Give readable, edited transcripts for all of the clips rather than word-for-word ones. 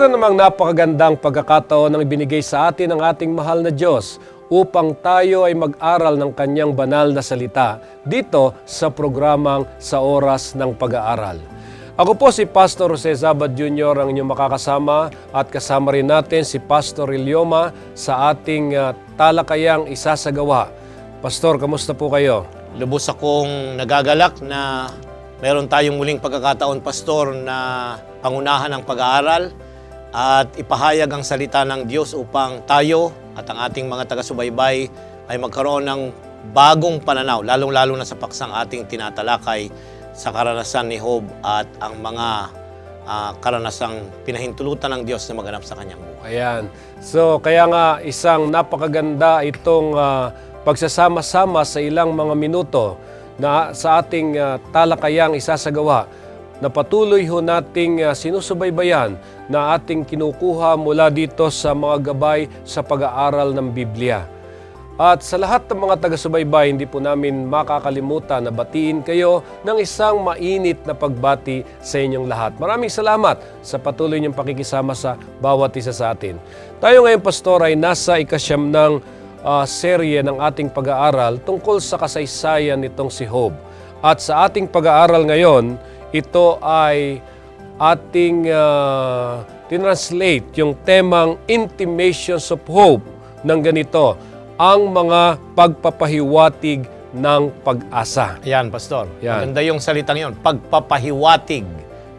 Meron namang napakagandang pagkakataon ang ibinigay sa atin ng ating mahal na Diyos upang tayo ay mag-aral ng Kanyang banal na salita dito sa programang Sa Oras ng Pag-aaral. Ako po si Pastor Jose Zabad Jr. ang inyong makakasama at kasama rin natin si Pastor Ilioma sa ating talakayang isasagawa. Pastor, kamusta po kayo? Lubos akong nagagalak na meron tayong muling pagkakataon, Pastor, na pangunahan ng pag-aaral at ipahayag ang salita ng Diyos upang tayo at ang ating mga taga-subaybay ay magkaroon ng bagong pananaw, lalong-lalo na sa paksang ating tinatalakay sa karanasan ni Job at ang mga karanasang pinahintulutan ng Diyos na maganap sa kanyang buhay. Ayan. So, kaya nga isang napakaganda itong pagsasama-sama sa ilang mga minuto na sa ating talakayang isasagawa na patuloy ho nating sinusubaybayan na ating kinukuha mula dito sa mga gabay sa pag-aaral ng Biblia. At sa lahat ng mga taga-subaybay, hindi po namin makakalimutan na batiin kayo ng isang mainit na pagbati sa inyong lahat. Maraming salamat sa patuloy niyong pakikisama sa bawat isa sa atin. Tayo ngayon, Pastor, ay nasa ikasyam ng serye ng ating pag-aaral tungkol sa kasaysayan nitong si Job. At sa ating pag-aaral ngayon, ito ay ating tinranslate yung temang Intimations of Hope ng ganito, ang mga pagpapahiwatig ng pag-asa. Ayan, Pastor. Yan. Maganda yung salitang yun, pagpapahiwatig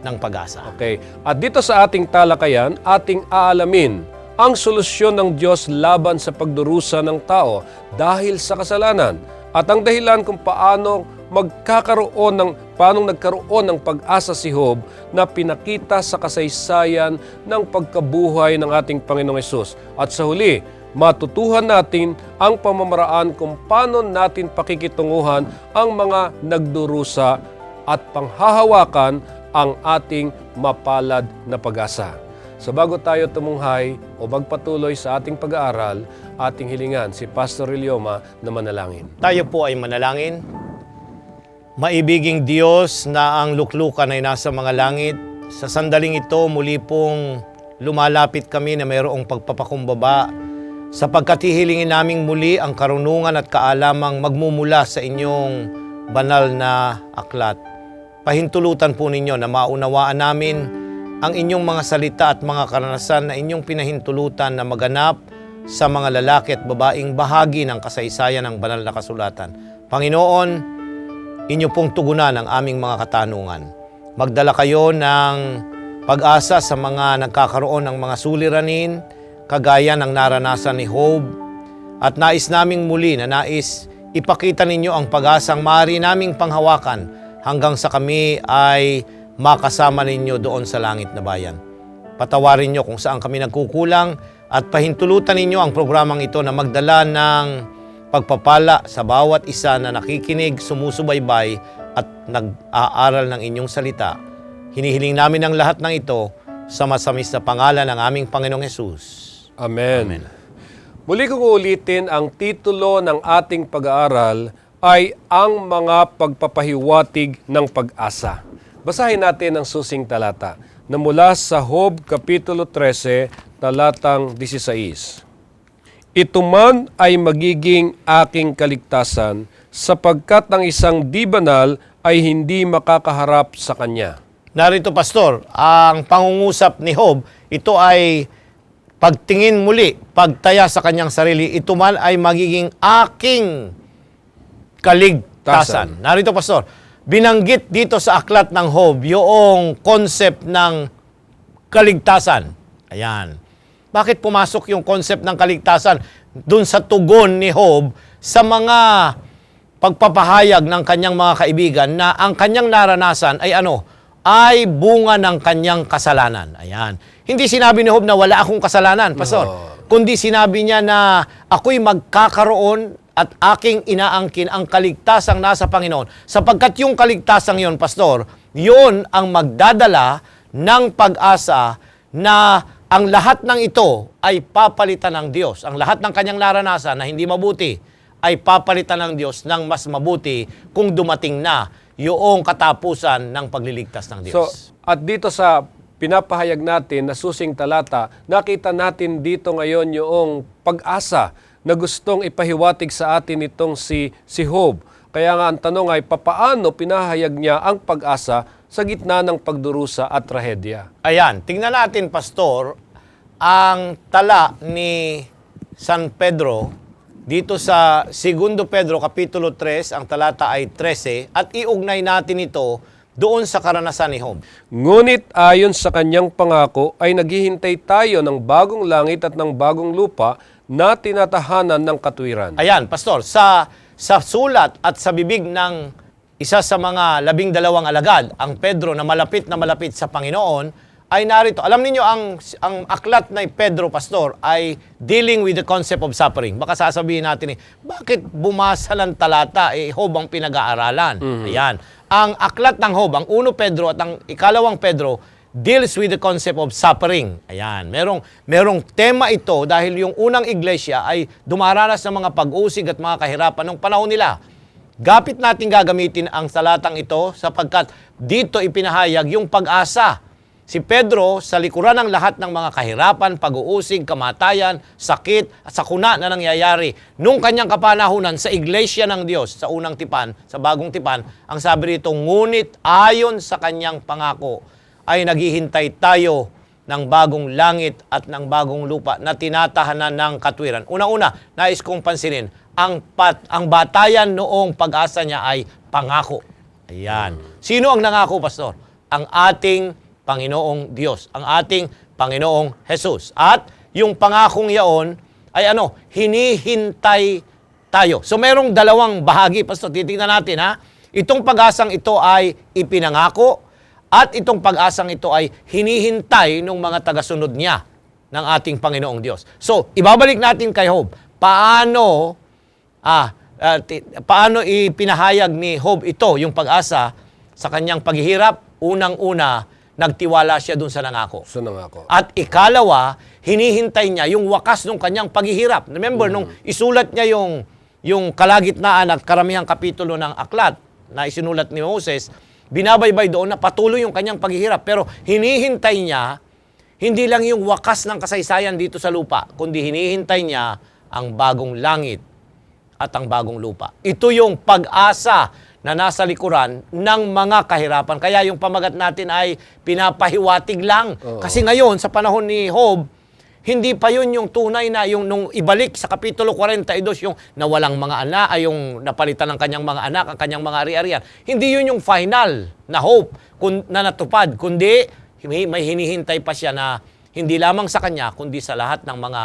ng pag-asa. Okay. At dito sa ating talakayan, ating aalamin ang solusyon ng Diyos laban sa pagdurusa ng tao dahil sa kasalanan at ang dahilan kung paanong nagkaroon ng pag-asa si Job na pinakita sa kasaysayan ng pagkabuhay ng ating Panginoong Hesus. At sa huli, matutuhan natin ang pamamaraan kung paano natin pakikitunguhan ang mga nagdurusa at panghahawakan ang ating mapalad na pag-asa. So bago tayo tumunghay o magpatuloy sa ating pag-aaral, ating hilingan si Pastor Ilioma na manalangin. Tayo po ay manalangin. Maibiging Diyos na ang luklukan ay nasa mga langit, sa sandaling ito muli pong lumalapit kami na mayroong pagpapakumbaba sapagkat hihilingin naming muli ang karunungan at kaalamang magmumula sa inyong banal na aklat. Pahintulutan po ninyo na maunawaan namin ang inyong mga salita at mga karanasan na inyong pinahintulutan na maganap sa mga lalaki at babaeng bahagi ng kasaysayan ng banal na kasulatan. Panginoon, inyo pong tugunan ang aming mga katanungan. Magdala kayo ng pag-asa sa mga nagkakaroon ng mga suliranin, kagaya ng naranasan ni Job, at nais naming muli na nais ipakita ninyo ang pag-asang maaari naming panghawakan hanggang sa kami ay makasama ninyo doon sa langit na bayan. Patawarin nyo kung saan kami nagkukulang at pahintulutan ninyo ang programang ito na magdala ng pagpapala sa bawat isa na nakikinig, sumusubaybay at nag-aaral ng inyong salita. Hinihiling namin ang lahat ng ito sa masamis na pangalan ng aming Panginoong Hesus. Amen. Muli kong ulitin, ang titulo ng ating pag-aaral ay ang mga pagpapahiwatig ng pag-asa. Basahin natin ang susing talata na mula sa Job Kapitulo 13, talatang 16. Ito man ay magiging aking kaligtasan sapagkat ang isang di banal ay hindi makakaharap sa kanya. Narito, Pastor, ang pangungusap ni Job, ito ay pagtingin muli, pagtaya sa kanyang sarili, ito man ay magiging aking kaligtasan. Narito, Pastor, binanggit dito sa aklat ng Job yung concept ng kaligtasan. Ayan. Bakit pumasok yung concept ng kaligtasan dun sa tugon ni Job sa mga pagpapahayag ng kanyang mga kaibigan na ang kanyang naranasan ay ano? Ay bunga ng kanyang kasalanan. Ayan. Hindi sinabi ni Job na wala akong kasalanan, Pastor. Kundi sinabi niya na ako'y magkakaroon at aking inaangkin ang kaligtasang nasa Panginoon. Sapagkat yung kaligtasang yon, Pastor, yon ang magdadala ng pag-asa na ang lahat ng ito ay papalitan ng Diyos. Ang lahat ng kanyang naranasan na hindi mabuti ay papalitan ng Diyos ng mas mabuti kung dumating na yung katapusan ng pagliligtas ng Diyos. So, at dito sa pinapahayag natin na susing talata, nakita natin dito ngayon yung pag-asa na gustong ipahiwatig sa atin itong si Job. Kaya nga ang tanong ay, papaano pinahayag niya ang pag-asa sa gitna ng pagdurusa at trahedya? Ayan, tingnan natin, Pastor, ang tala ni San Pedro dito sa 2 Pedro Kapitulo 3, ang talata ay 13, at iugnay natin ito doon sa karanasan ni Job. Ngunit ayon sa kanyang pangako ay naghihintay tayo ng bagong langit at ng bagong lupa na tinatahanan ng katwiran. Ayan, Pastor, sa sulat at sa bibig ng isa sa mga 12 alagad, ang Pedro na malapit sa Panginoon, ay narito. Alam niyo ang aklat na Pedro, Pastor, ay dealing with the concept of suffering. Baka sasabihin natin, bakit bumasa ng talata? Job ang pinag-aaralan. Ayan. Ang aklat ng Job, ang 1 Pedro at ang 2 Pedro, deals with the concept of suffering. Ayan. Merong tema ito dahil yung unang iglesia ay dumaranas ng mga pag-usig at mga kahirapan ng panahon nila. Gapit natin gagamitin ang talatang ito sapagkat dito ipinahayag yung pag-asa. Si Pedro, sa likuran ng lahat ng mga kahirapan, pag-uusig, kamatayan, sakit, at sakuna na nangyayari, nung kanyang kapanahunan sa iglesia ng Diyos, sa unang tipan, sa bagong tipan, ang sabi rito, ngunit ayon sa kanyang pangako, ay naghihintay tayo ng bagong langit at ng bagong lupa na tinatahanan ng katwiran. Una-una, nais kong pansinin, ang batayan noong pag-asa niya ay pangako. Ayan. Sino ang nangako, Pastor? Ang ating Panginoong Diyos, ang ating Panginoong Jesus. At yung pangakong yaon ay hinihintay tayo. So merong dalawang bahagi, Pastor. Titingnan natin, ha? Itong pag-asang ito ay ipinangako at itong pag-asang ito ay hinihintay ng mga tagasunod niya ng ating Panginoong Diyos. So, ibabalik natin kay Job. Paano ipinahayag ni Job ito, yung pag-asa, sa kanyang paghihirap? Unang-una, nagtiwala siya dun sa nangako. At ikalawa, hinihintay niya yung wakas ng kanyang paghihirap. Remember, nung isulat niya yung kalagitnaan at karamihang kapitulo ng aklat na isinulat ni Moses, binabaybay doon na patuloy yung kanyang paghihirap. Pero hinihintay niya, hindi lang yung wakas ng kasaysayan dito sa lupa, kundi hinihintay niya ang bagong langit at ang bagong lupa. Ito yung pag-asa na nasa likuran ng mga kahirapan. Kaya yung pamagat natin ay pinapahiwatig lang. Kasi ngayon, sa panahon ni Job, hindi pa yun yung tunay na, yung nung ibalik sa Kapitulo 42, yung nawalang mga anak, ay yung napalitan ng kanyang mga anak, ang kanyang mga ari-arian. Hindi yun yung final na hope na natupad, kundi may hinihintay pa siya na hindi lamang sa kanya, kundi sa lahat ng mga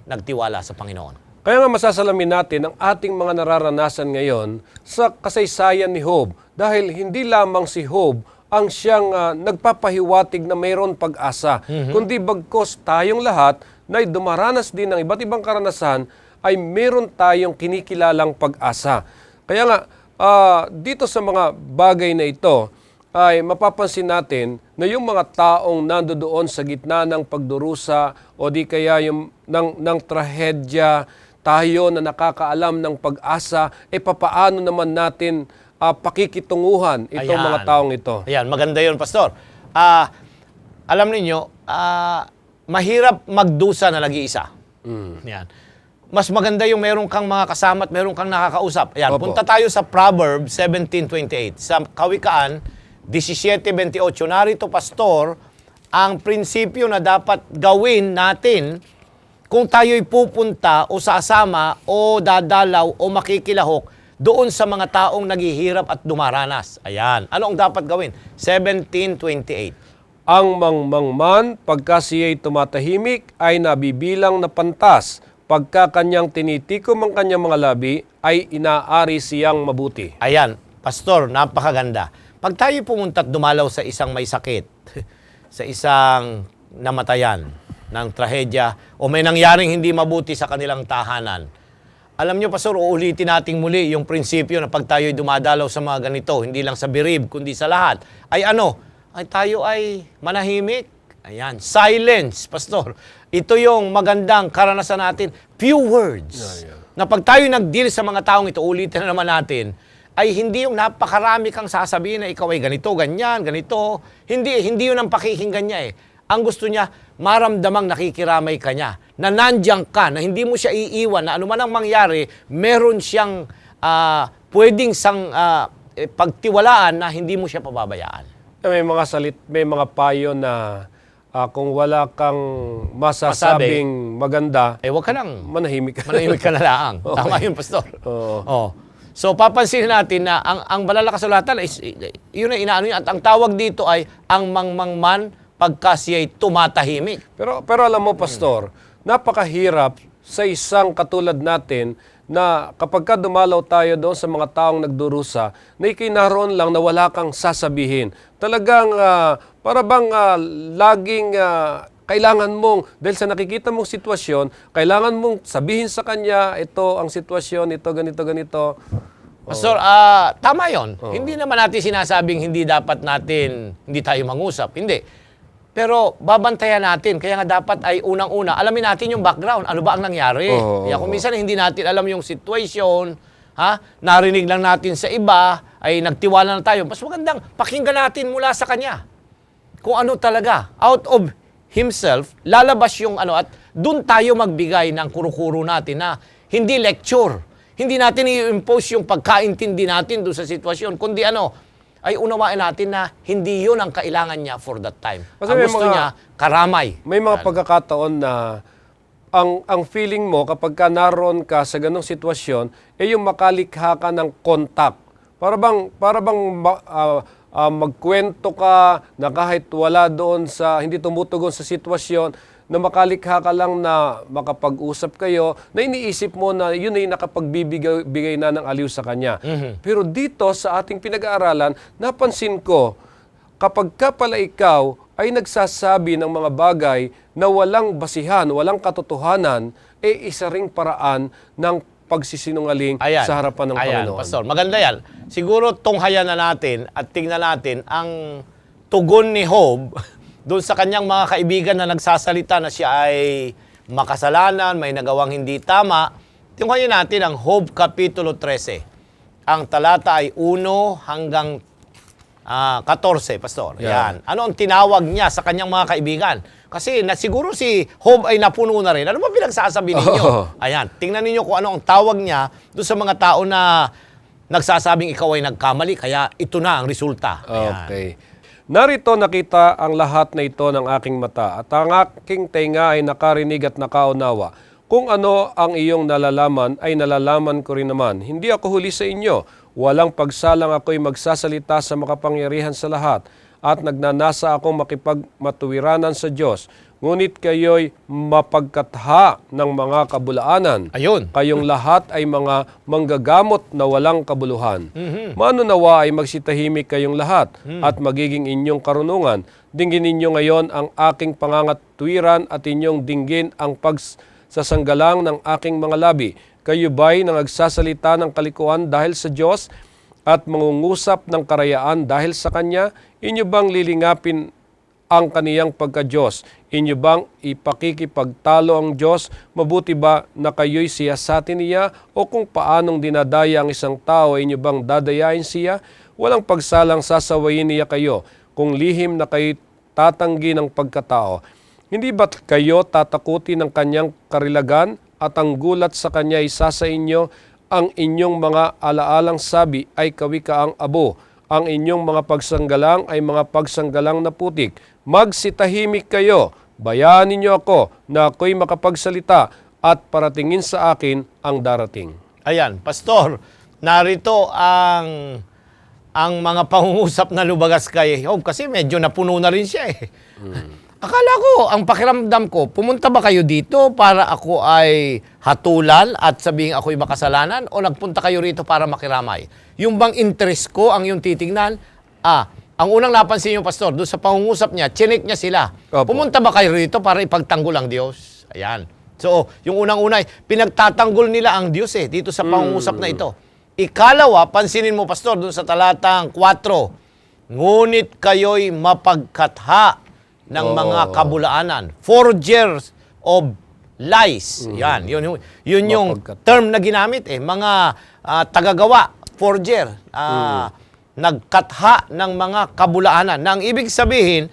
nagtiwala sa Panginoon. Kaya nga masasalamin natin ang ating mga nararanasan ngayon sa kasaysayan ni Job. Dahil hindi lamang si Job ang siyang nagpapahiwatig na mayroon pag-asa. Kundi bagkos tayong lahat na dumaranas din ng iba't ibang karanasan ay mayroon tayong kinikilalang pag-asa. Kaya nga, dito sa mga bagay na ito, ay mapapansin natin na yung mga taong nandoon sa gitna ng pagdurusa o di kaya yung ng trahedya, tayo na nakakaalam ng pag-asa, papaano naman natin pakikitunguhan itong mga taong ito. Ayan, maganda yun, Pastor. Alam niyo, mahirap magdusa na nag-iisa. Yan. Mas maganda yung meron kang mga kasama at meron kang nakakausap. Ayan, punta tayo sa Proverbs 17:28. Sa Kawikaan 17:28. Narito, Pastor, ang prinsipyo na dapat gawin natin kung tayo'y pupunta o sasama o dadalaw o makikilahok doon sa mga taong naghihirap at dumaranas. Ayan. Ano ang dapat gawin? 17:28. Ang mangmangman, pagka siya'y tumatahimik, ay nabibilang na pantas. Pagka kanyang tinitikom ang kanyang mga labi, ay inaari siyang mabuti. Ayan. Pastor, napakaganda. Pag tayo pumunta at dumalaw sa isang may sakit, sa isang namatayan ng trahedya, o may nangyaring hindi mabuti sa kanilang tahanan, alam nyo, Pastor, uulitin natin muli yung prinsipyo na pag tayo'y dumadalaw sa mga ganito, hindi lang sa birib, kundi sa lahat, ay tayo ay manahimik. Ayan, silence, Pastor. Ito yung magandang karanasan natin. Few words. Na pag tayo nag-deal sa mga taong ito, ulitin na naman natin, ay hindi yung napakarami kang sasabihin na ikaw ay ganito, ganyan, ganito. Hindi yun ang pakikinggan niya . Ang gusto niya, maramdamang nakikiramay ka niya, na nandiyan ka, na hindi mo siya iiwan, na anuman ang mangyari, meron siyang pwedeng pagtiwalaan na hindi mo siya pababayaan. May mga payo na kung wala kang masasabing maganda, Huwag ka nang manahimik ka. manahimik ka na lang. Okay. Tama yun, Pastor. Oo. Oh. So, papansinin natin na ang banal na kasulatan is, yun ang inaano yun. At ang tawag dito ay, ang mangmangman pagka siya'y tumatahimik. Pero alam mo, Pastor, napakahirap sa isang katulad natin na kapag ka dumalaw tayo doon sa mga taong nagdurusa, na ikinaroon lang na wala kang sasabihin. Talagang para bang laging kailangan mong, dahil sa nakikita mong sitwasyon, kailangan mong sabihin sa kanya, ito ang sitwasyon, ito, ganito. Pastor, tama yon. Hindi naman natin sinasabing hindi tayo mangusap. Hindi. Pero babantayan natin. Kaya nga dapat ay unang-una, alamin natin yung background. Ano ba ang nangyari? Kaya kung minsan hindi natin alam yung situation, narinig lang natin sa iba, ay nagtiwala na tayo. Mas magandang pakinggan natin mula sa kanya. Kung ano talaga. Out of himself, lalabas yung at dun tayo magbigay ng kuro-kuro natin na hindi lecture. Hindi natin i-impose yung pagkaintindi natin doon sa sitwasyon, kundi ay unawain natin na hindi yun ang kailangan niya for that time. Kasi Ang gusto niya, karamay. May mga pagkakataon na ang feeling mo kapag ka naroon ka sa ganong sitwasyon, yung makalikha ka ng contact. Para bang magkwento ka na kahit wala doon hindi tumutugon sa sitwasyon, na makalikha ka lang na makapag-usap kayo, na iniisip mo na yun ay nakapagbibigay na ng aliw sa kanya. Pero dito sa ating pinag-aaralan, napansin ko, kapag ka pala ikaw ay nagsasabi ng mga bagay na walang basihan, walang katotohanan, isa ring paraan ng pagsisinungaling sa harapan ng Panginoon. Pastor, maganda yan. Siguro tunghayan na natin at tingnan natin ang tugon ni Job doon sa kanyang mga kaibigan na nagsasalita na siya ay makasalanan, may nagawang hindi tama. Tingnan natin ang Job Kapitulo 13. Ang talata ay 1 hanggang 14, Pastor. Yan. Ano ang tinawag niya sa kanyang mga kaibigan? Kasi siguro si Job ay napuno na rin. Ano ba pinagsasabi ninyo? Ayan. Tingnan ninyo kung ano ang tawag niya doon sa mga tao na nagsasabing ikaw ay nagkamali, kaya ito na ang resulta. Ayan. Okay. Narito nakita ang lahat na ito ng aking mata at ang aking tenga ay nakarinig at nakaunawa. Kung ano ang iyong nalalaman ay nalalaman ko rin naman. Hindi ako huli sa inyo. Walang pagsalang ako'y magsasalita sa makapangyarihan sa lahat at nagnanasa akong makipagmatuwiranan sa Diyos. Ngunit kayo'y mapagkatha ng mga kabulaanan. Ayun. Kayong lahat ay mga manggagamot na walang kabuluhan. Mano nawa ay magsitahimik kayong lahat at magiging inyong karunungan. Dinggin ninyo ngayon ang aking pangangatwiran at inyong dinggin ang pagsasanggalang ng aking mga labi. Kayo ba'y nangagsasalita ng kalikuan dahil sa Diyos at mangungusap ng karayaan dahil sa Kanya? Inyo bang lilingapin ang kaniyang pagka-Diyos? Inyo bang ipakikipagtalo ang Diyos? Mabuti ba na kayo'y siyasatin niya? O kung paanong dinadaya ang isang tao, inyo bang dadayain siya? Walang pagsalang sasawayin niya kayo kung lihim na kayo tatanggi ng pagkatao. Hindi ba't kayo tatakuti ng kanyang karilagan at ang gulat sa kanya isa sa inyo? Ang inyong mga alaalang sabi ay kawikaang abo. Ang inyong mga pagsanggalang ay mga pagsanggalang na putik. Magsitahimik kayo, bayaan ninyo ako na ako'y makapagsalita at paratingin sa akin ang darating. Ayan, Pastor, narito ang mga pangungusap na lubagas kay Job kasi medyo napuno na rin siya eh. Akala ko, ang pakiramdam ko, pumunta ba kayo dito para ako ay hatulan at sabihin ako'y makasalanan o nagpunta kayo rito para makiramay? Yung bang interest ko ang yung titignan? Ang unang napansin yung Pastor, doon sa pangungusap niya, chinik niya sila. Opo. Pumunta ba kayo rito para ipagtanggol ang Diyos? Ayan. So, yung unang-unay, pinagtatanggol nila ang Diyos dito sa pangungusap na ito. Ikalawa, pansinin mo Pastor, doon sa talatang 4, ngunit kayo'y mapagkatha ng mga kabulaanan. Forgers of lies. Yan. Yun yung term na ginamit Mga tagagawa, forger. Nagkatha ng mga kabulaanan. Na ang ibig sabihin,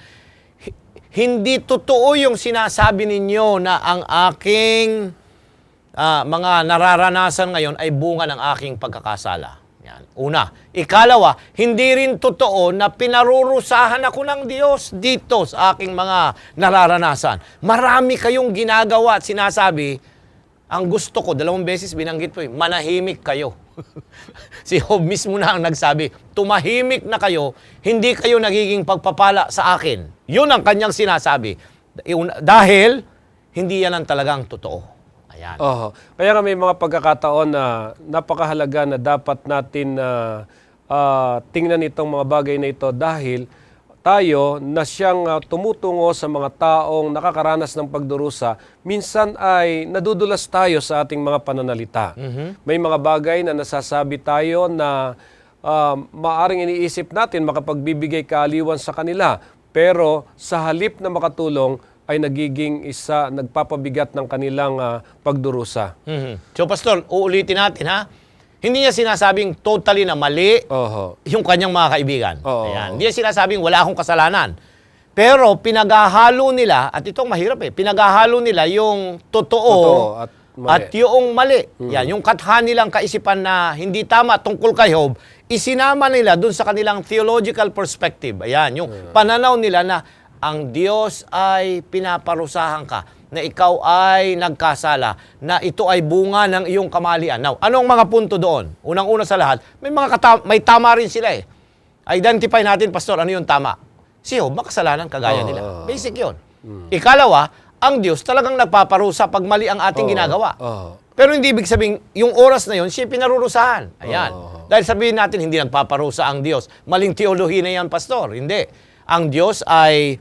hindi totoo yung sinasabi ninyo na ang aking mga nararanasan ngayon ay bunga ng aking pagkakasala. Yan. Una. Ikalawa, hindi rin totoo na pinarurusahan ako ng Diyos dito sa aking mga nararanasan. Marami kayong ginagawa at sinasabi, ang gusto ko, 2 beses binanggit po manahimik kayo. Si Job mismo na ang nagsabi, tumahimik na kayo, hindi kayo nagiging pagpapala sa akin. Yun ang kanyang sinasabi. Dahil, hindi yan ang talagang totoo. Ayan. Kaya nga may mga pagkakataon na napakahalaga na dapat natin tingnan itong mga bagay na ito dahil tayo na siyang tumutungo sa mga taong nakakaranas ng pagdurusa, minsan ay nadudulas tayo sa ating mga pananalita. May mga bagay na nasasabi tayo na maaring iniisip natin makapagbibigay kaaliwan sa kanila, pero sa halip na makatulong ay nagiging nagpapabigat ng kanilang pagdurusa. So, Pastor, uulitin natin ha. Hindi niya sinasabing totally na mali yung kanyang mga kaibigan. Ayan. Hindi niya sinasabing wala akong kasalanan. Pero pinaghahalo nila, at itong mahirap pinaghahalo nila yung totoo at yung mali. Yan, yung katha nilang kaisipan na hindi tama tungkol kay Job, isinama nila dun sa kanilang theological perspective. Ayan, yung pananaw nila na ang Diyos ay pinaparusahan ka, na ikaw ay nagkasala, na ito ay bunga ng iyong kamalian. Now, anong mga punto doon? Unang-una sa lahat, may tama rin sila Identify natin, Pastor, ano yung tama? Si Job, makasalanan kagaya nila. Basic yun. Ikalawa, ang Diyos talagang nagpaparusa pag mali ang ating ginagawa. Pero hindi ibig sabihin, yung oras na yun, siya pinarurusahan. Ayan. Dahil sabihin natin, hindi nagpaparusa ang Diyos. Maling teolohi na yan, Pastor. Hindi. Ang Diyos ay,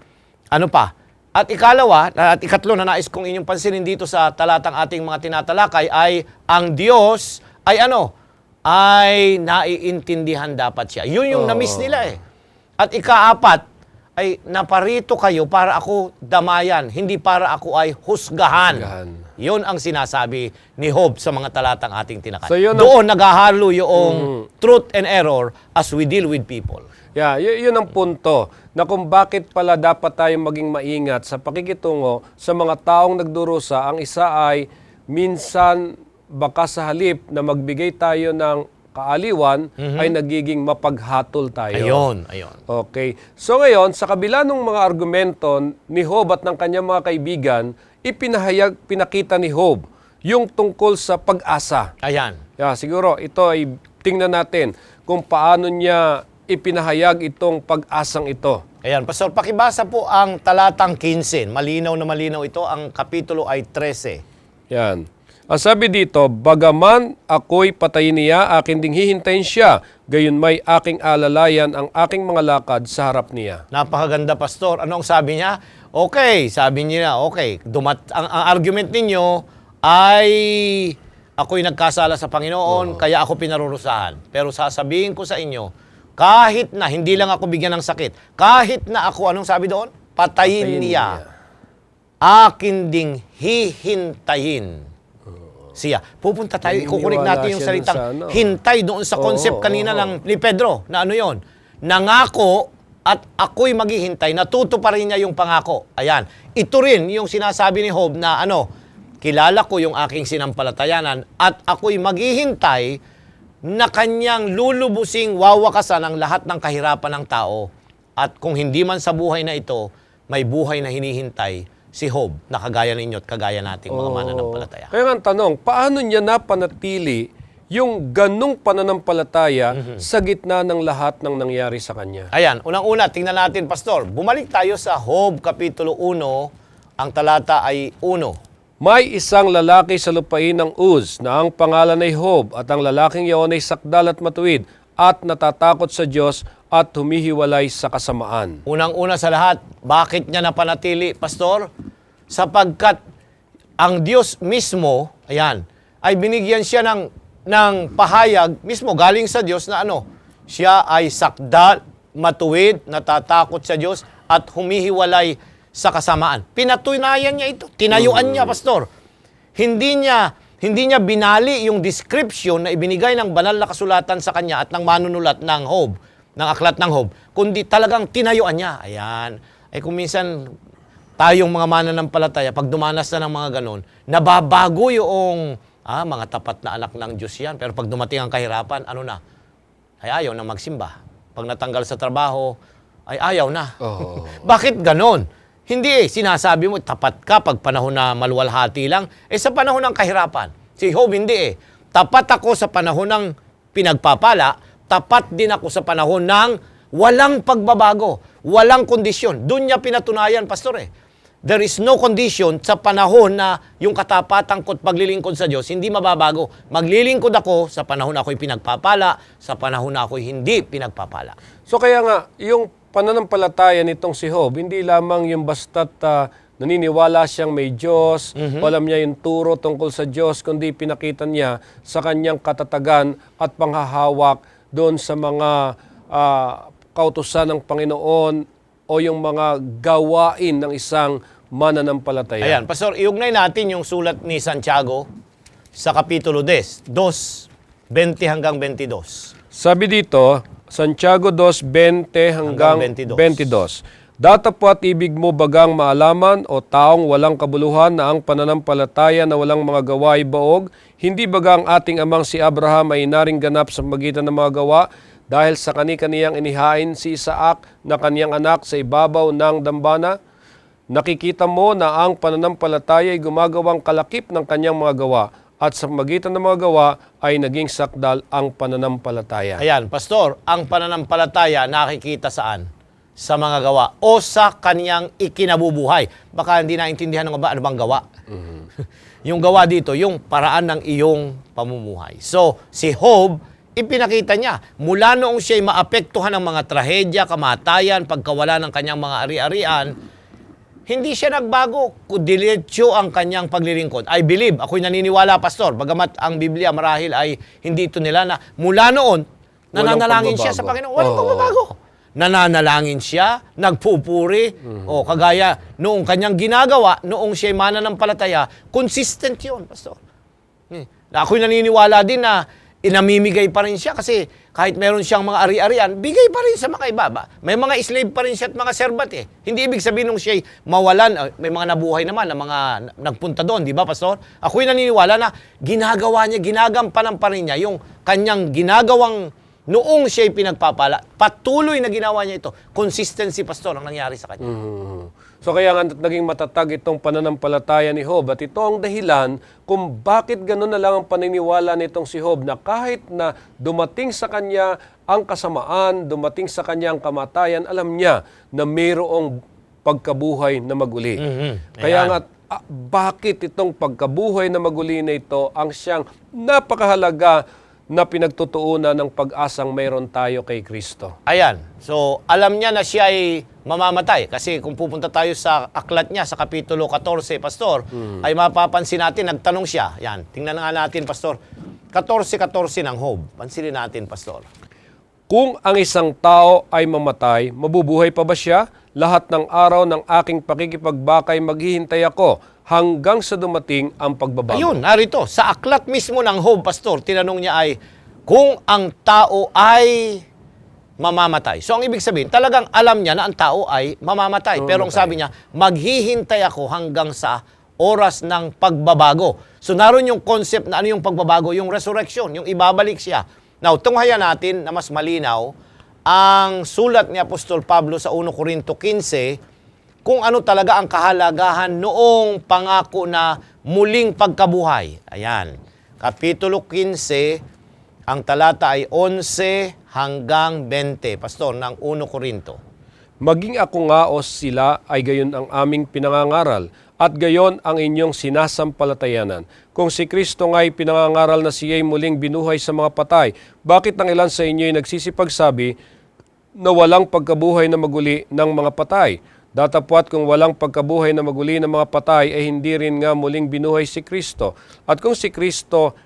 ano pa? At ikalawa, at ikatlo na nais kong inyong pansinin dito sa talatang ating mga tinatalakay ay ang Diyos ay ay naiintindihan dapat siya. Yun yung na-miss nila At ikaapat ay naparito kayo para ako damayan, hindi para ako ay husgahan. Yun ang sinasabi ni Job sa mga talatang ating tinakay. So, doon naghahalo yung truth and error as we deal with people. Yeah, yun ang punto na kung bakit pala dapat tayong maging maingat sa pakikitungo sa mga taong nagdurusa. Ang isa ay minsan baka sa halip na magbigay tayo ng kaaliwan ay nagiging mapaghatol tayo. Ayun. Okay. So ngayon, sa kabila ng mga argumento ni Job at ng kanyang mga kaibigan, pinakita ni Job yung tungkol sa pag-asa. Ayan. Yeah, siguro ito ay tingnan natin kung paano niya ipinahayag itong pag-asang ito. Ayan, Pastor, pakibasa po ang talatang 15. Malinaw na malinaw ito. Ang kapitulo ay 13. Yan. Ang sabi dito, bagaman ako'y patayin niya, akin ding hihintayin siya, gayon may aking alalayan ang aking mga lakad sa harap niya. Napakaganda, Pastor. Ano ang sabi niya? Okay, sabi niya, okay. Ang argument ninyo ay ako'y nagkasala sa Panginoon, kaya ako pinarurusahan. Pero sasabihin ko sa inyo, kahit na hindi lang ako bigyan ng sakit, kahit na ako, anong sabi doon? Patayin niya. Akin ding hihintayin siya. Pupunta tayo, ikukunik natin yung salitang hintay doon sa concept kanina lang ni Pedro, na ano yon? Nangako at ako'y maghihintay, natuto pa rin niya yung pangako. Ayan. Ito rin yung sinasabi ni Job na kilala ko yung aking sinampalatayanan at ako'y maghihintay na kanyang lulubusing wawakasan ang lahat ng kahirapan ng tao. At kung hindi man sa buhay na ito, may buhay na hinihintay si Job na kagaya ninyo at kagaya nating mga mananampalataya. Kaya nga ang tanong, paano niya napanatili yung ganong pananampalataya sa gitna ng lahat ng nangyari sa kanya? Ayan, unang-una, tingnan natin, Pastor. Bumalik tayo sa Job Kapitulo 1, ang talata ay 1. May isang lalaki sa lupain ng Uz na ang pangalan ay Job at ang lalaking iyon ay sakdal at matuwid at natatakot sa Diyos at humihiwalay sa kasamaan. Unang-una sa lahat, bakit niya napanatili, Pastor? Sapagkat ang Diyos mismo, ayan, ay binigyan siya ng pahayag mismo galing sa Diyos na siya ay sakdal, matuwid, natatakot sa Diyos at humihiwalay sa kasamaan. Pinatunayan niya ito. Tinayuan niya, Pastor. Hindi niya binali yung description na ibinigay ng banal na kasulatan sa kanya at ng manunulat ng Job, ng aklat ng Job, kundi talagang tinayuan niya. Ayan. Kung minsan tayong mga mananampalataya, pag dumanas na ng mga ganon, nababago yung mga tapat na anak ng Diyos yan. Pero pag dumating ang kahirapan, ano na? Ay ayaw na magsimba. Pag natanggal sa trabaho, ay ayaw na. Oo. Bakit ganon? Hindi sinasabi mo, tapat ka pag panahon na maluwalhati lang. Sa panahon ng kahirapan. Si Job, hindi Tapat ako sa panahon ng pinagpapala, tapat din ako sa panahon ng walang pagbabago, walang kondisyon. Doon niya pinatunayan, Pastor There is no condition sa panahon na yung katapatan ko at paglilingkod sa Diyos, hindi mababago. Maglilingkod ako sa panahon na ako'y pinagpapala, sa panahon na ako'y hindi pinagpapala. So kaya nga, yung pananampalataya nitong si Job, hindi lamang yung basta't naniniwala siyang may Diyos, alam niya yung turo tungkol sa Diyos, kundi pinakita niya sa kanyang katatagan at panghahawak doon sa mga kautusan ng Panginoon o yung mga gawain ng isang mananampalataya. Ayan, Pastor, iugnay natin yung sulat ni Santiago sa Kapitulo 10, 20 hanggang 22. Sabi dito, Santiago 2:20 hanggang 22. Datapwat ibig mo bagang maalaman o taong walang kabuluhan na ang pananampalataya na walang mga gawa ay baog, hindi bagang ating amang si Abraham ay inaring ganap sa magitan ng mga gawa, dahil sa kani-kaniyang inihain si Isaac na kaniyang anak sa ibabaw ng dambana? Nakikita mo na ang pananampalataya ay gumagawang kalakip ng kanyang mga gawa, at sa magitan ng mga gawa ay naging sakdal ang pananampalataya. Ayan, Pastor, ang pananampalataya nakikita saan? Sa mga gawa o sa kaniyang ikinabubuhay. Baka hindi naintindihan ng iba, ano bang gawa? Yung gawa dito, yung paraan ng iyong pamumuhay. So, si Job, ipinakita niya, mula noong siya'y maapektuhan ng mga trahedya, kamatayan, pagkawala ng kanyang mga ari-arian, hindi siya nagbago, diretso ang kanyang paglilingkod. I believe, ako'y naniniwala, Pastor, bagamat ang Biblia marahil ay hindi ito nila na mula noon, nananalangin siya sa Panginoon. Walang pagbabago. Nananalangin siya, nagpupuri, o kagaya noong kanyang ginagawa, noong siya'y mananampalataya, consistent yun, Pastor. Ako'y naniniwala din na inamimigay pa rin siya kasi kahit meron siyang mga ari-arian, bigay pa rin sa mga iba. May mga slave pa rin siya at mga serbat Hindi ibig sabihin nung siya'y mawalan, may mga nabuhay naman na mga nagpunta doon, di ba, Pastor? Ako'y naniniwala na ginagawa niya, ginagampanan pa rin niya yung kanyang ginagawang noong siya'y pinagpapala, patuloy na ginawa niya ito. Consistency, Pastor, ang nangyari sa kanya. So kaya nga naging matatag itong pananampalataya ni Job, at ito ang dahilan kung bakit gano'n na lang ang paniniwala nitong si Job, na kahit na dumating sa kanya ang kasamaan, dumating sa kanya ang kamatayan, alam niya na mayroong pagkabuhay na maguli. Kaya nga, bakit itong pagkabuhay na maguli na ito ang siyang napakahalaga na pinagtutuunan ng pag-asang mayroon tayo kay Kristo. Ayan. So, alam niya na siya ay mamamatay. Kasi kung pupunta tayo sa aklat niya, sa Kapitulo 14, Pastor, ay mapapansin natin, nagtanong siya. Yan. Tingnan nga natin, Pastor. 14:14 ng Job. Pansinin natin, Pastor. Kung ang isang tao ay mamatay, mabubuhay pa ba siya? Lahat ng araw ng aking pakikipagbakay maghihintay ako hanggang sa dumating ang pagbabago. Ayun, narito. Sa aklat mismo ng Job, Pastor, tinanong niya ay, kung ang tao ay mamamatay. So, ang ibig sabihin, talagang alam niya na ang tao ay mamamatay. Pero ang sabi niya, maghihintay ako hanggang sa oras ng pagbabago. So, naroon yung concept na ano yung pagbabago, yung resurrection, yung ibabalik siya. Now, tunghayan natin na mas malinaw ang sulat ni Apostol Pablo sa 1 Corinto 15, kung ano talaga ang kahalagahan noong pangako na muling pagkabuhay. Ayan. Kapitulo 15, ang talata ay 11 hanggang 20, Pastor, ng 1 Corinto. Maging ako nga o sila ay gayon ang aming pinangangaral, at gayon ang inyong sinasampalatayanan. Kung si Kristo nga'y pinangangaral na siya'y muling binuhay sa mga patay, bakit ang ilan sa inyo'y nagsisipagsabi na walang pagkabuhay na maguli ng mga patay? Datapwat kung walang pagkabuhay na maguli ng mga patay, ay hindi rin nga muling binuhay si Kristo. At kung si Kristo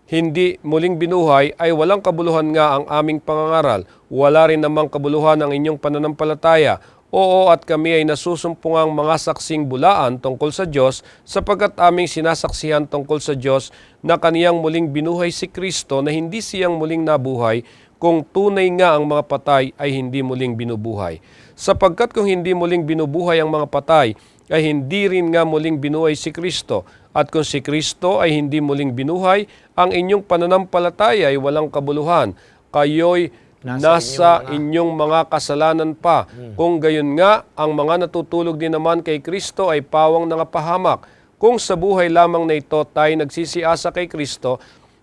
hindi muling binuhay, ay walang kabuluhan nga ang aming pangangaral. Wala rin namang kabuluhan ang inyong pananampalataya. Oo, at kami ay nasusumpungang mga saksing bulaan tungkol sa Diyos, sapagkat aming sinasaksihan tungkol sa Diyos na kaniyang muling binuhay si Kristo, na hindi siyang muling nabuhay, kung tunay nga ang mga patay ay hindi muling binubuhay. Sapagkat kung hindi muling binubuhay ang mga patay, ay hindi rin nga muling binuhay si Kristo. At kung si Kristo ay hindi muling binuhay, ang inyong pananampalataya ay walang kabuluhan. Kayo'y nasa inyong mga kasalanan pa. Kung gayon nga, ang mga natutulog din naman kay Kristo ay pawang nangapahamak. Kung sa buhay lamang na ito tayo nagsisiasa kay Kristo,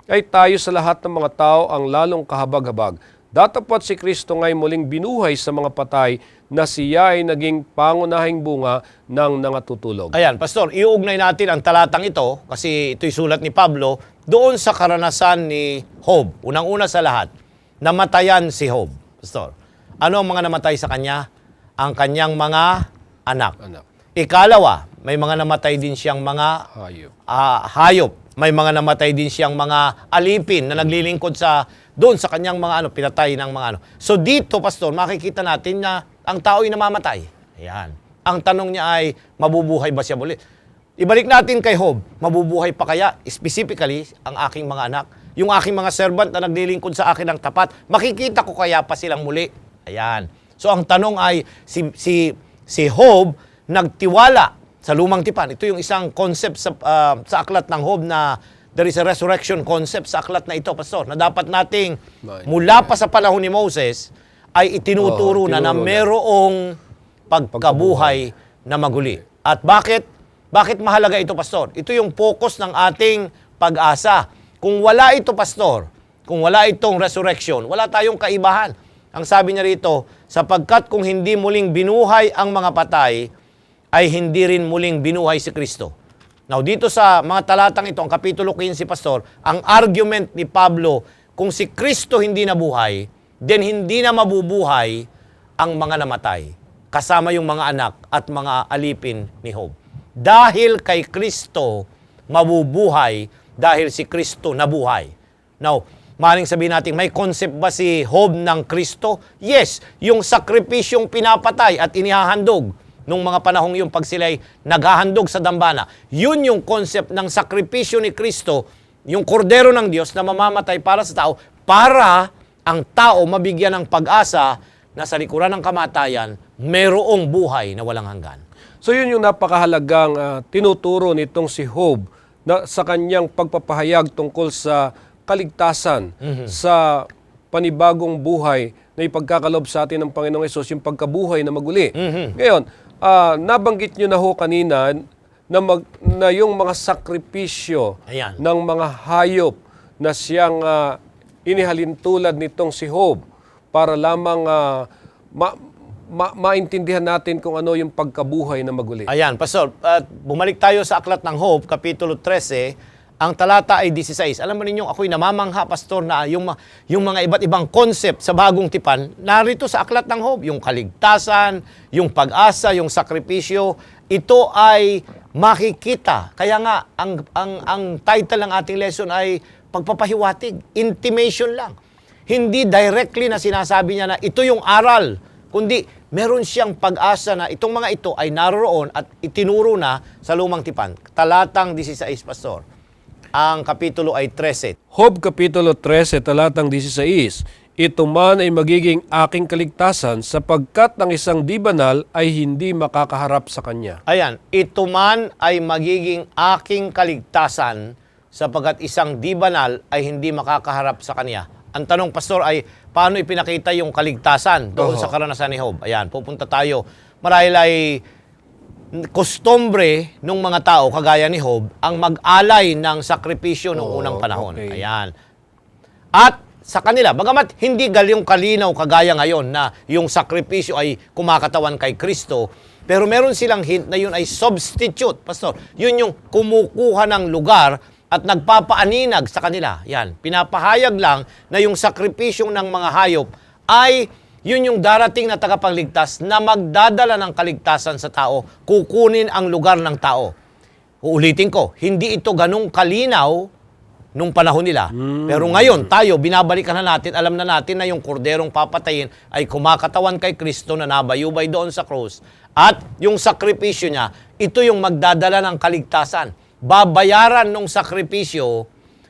ay tayo sa lahat ng mga tao ang lalong kahabag-habag. Datapwat si Kristo nga'y muling binuhay sa mga patay na siya ay naging pangunahing bunga ng nangatutulog. Ayan, Pastor, iuugnay natin ang talatang ito kasi ito'y sulat ni Pablo doon sa karanasan ni Job. Unang-una sa lahat, namatayan si Job. Pastor, ano ang mga namatay sa kanya? Ang kanyang mga anak. Ikalawa, may mga namatay din siyang mga hayop. May mga namatay din siyang mga alipin na naglilingkod doon sa kanyang mga pinatay ng mga So dito, Pastor, makikita natin na ang tao ay namamatay. Ayan. Ang tanong niya ay, mabubuhay ba siya muli? Ibalik natin kay Job, mabubuhay pa kaya? Specifically, ang aking mga anak, yung aking mga servant na naglilingkod sa akin ng tapat, makikita ko kaya pa silang muli? Ayan. So ang tanong ay, si Job nagtiwala sa lumang tipan. Ito yung isang concept sa aklat ng Job na there is a resurrection concept sa aklat na ito, Pastor, na dapat nating mula pa sa panahon ni Moses ay itinuturo na merong pagkabuhay na maguli. At bakit mahalaga ito, Pastor? Ito yung focus ng ating pag-asa. Kung wala ito, Pastor, kung wala itong resurrection, wala tayong kaibahan. Ang sabi niya rito, sapagkat kung hindi muling binuhay ang mga patay, ay hindi rin muling binuhay si Kristo. Now, dito sa mga talatang ito, ang Kapitulo 15, Pastor, ang argument ni Pablo, kung si Kristo hindi nabuhay, then hindi na mabubuhay ang mga namatay, kasama yung mga anak at mga alipin ni Job. Dahil kay Kristo, mabubuhay dahil si Kristo nabuhay. Now, maaaring sabihin natin, may concept ba si Job ng Kristo? Yes, yung sakripisyong pinapatay at inihahandog nung mga panahong yung pag sila'y naghahandog sa dambana. Yun yung concept ng sakripisyo ni Kristo, yung kordero ng Diyos na mamamatay para sa tao, para ang tao mabigyan ng pag-asa na sa likuran ng kamatayan, mayroong buhay na walang hanggan. So yun yung napakahalagang tinuturo nitong si Job na sa kanyang pagpapahayag tungkol sa kaligtasan, sa panibagong buhay na ipagkakalob sa atin ng Panginoong Hesus, yung pagkabuhay na maguli. Ngayon, nabanggit nyo na ho kanina na yung mga sakripisyo ng mga hayop na siyang inihalin tulad nitong si Job para lamang maintindihan natin kung ano yung pagkabuhay na maguli. Ayan, Pastor, bumalik tayo sa aklat ng Job, Kapitulo 13, ang talata ay 16. Alam mo ninyo, ako'y namamangha, Pastor, na yung mga iba't ibang concept sa bagong tipan, narito sa aklat ng Job. Yung kaligtasan, yung pag-asa, yung sakripisyo, ito ay makikita. Kaya nga, ang title ng ating lesson ay pagpapahiwatig, intimation lang. Hindi directly na sinasabi niya na ito yung aral, kundi meron siyang pag-asa na itong mga ito ay naroon at itinuro na sa lumang tipan. Talatang 16, Pastor. Ang kapitulo ay 13. Job Kapitulo 13, talatang 16. Ito man ay magiging aking kaligtasan sapagkat ang isang di banal ay hindi makakaharap sa kanya. Ayan, ito man ay magiging aking kaligtasan sapagkat isang di banal ay hindi makakaharap sa kanya. Ang tanong, Pastor, ay paano ipinakita yung kaligtasan doon sa karanasan ni Job? Ayan, pupunta tayo. Marahil ay kostumbre ng mga tao, kagaya ni Job, ang mag-alay ng sakripisyo noong unang panahon. Okay. Ayan. At sa kanila, bagamat hindi galyong kalinaw kagaya ngayon na yung sakripisyo ay kumakatawan kay Kristo, pero meron silang hint na yun ay substitute, Pastor. Yun yung kumukuha ng lugar at nagpapaaninag sa kanila. Yan, pinapahayag lang na yung sakripisyong ng mga hayop ay yun yung darating na tagapagligtas na magdadala ng kaligtasan sa tao, kukunin ang lugar ng tao. Uulitin ko, hindi ito ganong kalinaw nung panahon nila. Pero ngayon, tayo, binabalikan na natin, alam na natin na yung korderong papatayin ay kumakatawan kay Kristo na nabayubay doon sa krus. At yung sakripisyo niya, ito yung magdadala ng kaligtasan. Babayaran ng sakripisyo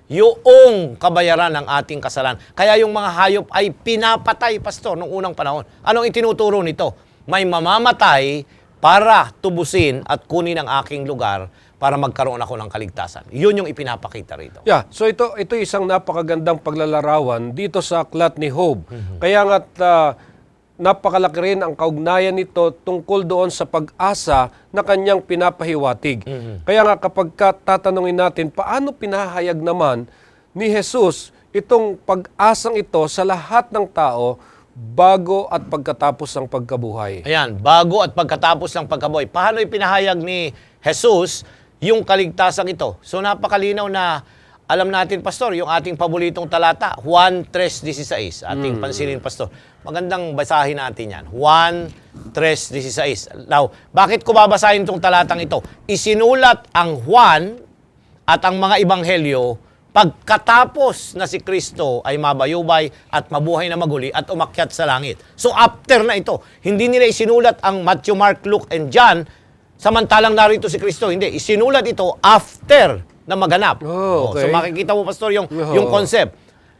yung kabayaran ng ating kasalanan. Kaya yung mga hayop ay pinapatay, Pastor, noong unang panahon. Anong itinuturo nito? May mamamatay para tubusin at kunin ang aking lugar para magkaroon ako ng kaligtasan. Yun yung ipinapakita rito. Yeah, so ito isang napakagandang paglalarawan dito sa aklat ni Job. Kaya nga't napakalaki rin ang kaugnayan nito tungkol doon sa pag-asa na kanyang pinapahiwatig. Kaya nga kapag tatanungin natin, paano pinahayag naman ni Jesus itong pag-asang ito sa lahat ng tao bago at pagkatapos ng pagkabuhay? Ayan, bago at pagkatapos ng pagkabuhay. Paano ipinahayag ni Jesus yung kaligtasan ito? So napakalinaw na alam natin, Pastor, yung ating paboritong talata, Juan 3:16. Ating pansinin, Pastor. Magandang basahin natin yan. Juan 3:16. Now, bakit ko babasahin itong talatang ito? Isinulat ang Juan at ang mga ebanghelyo pagkatapos na si Kristo ay mabayubay at mabuhay na maguli at umakyat sa langit. So, after na ito. Hindi nila isinulat ang Matthew, Mark, Luke, and John samantalang narito si Kristo. Hindi. Isinulat ito after na maganap. Oh, okay. So makikita mo, Pastor, yung concept.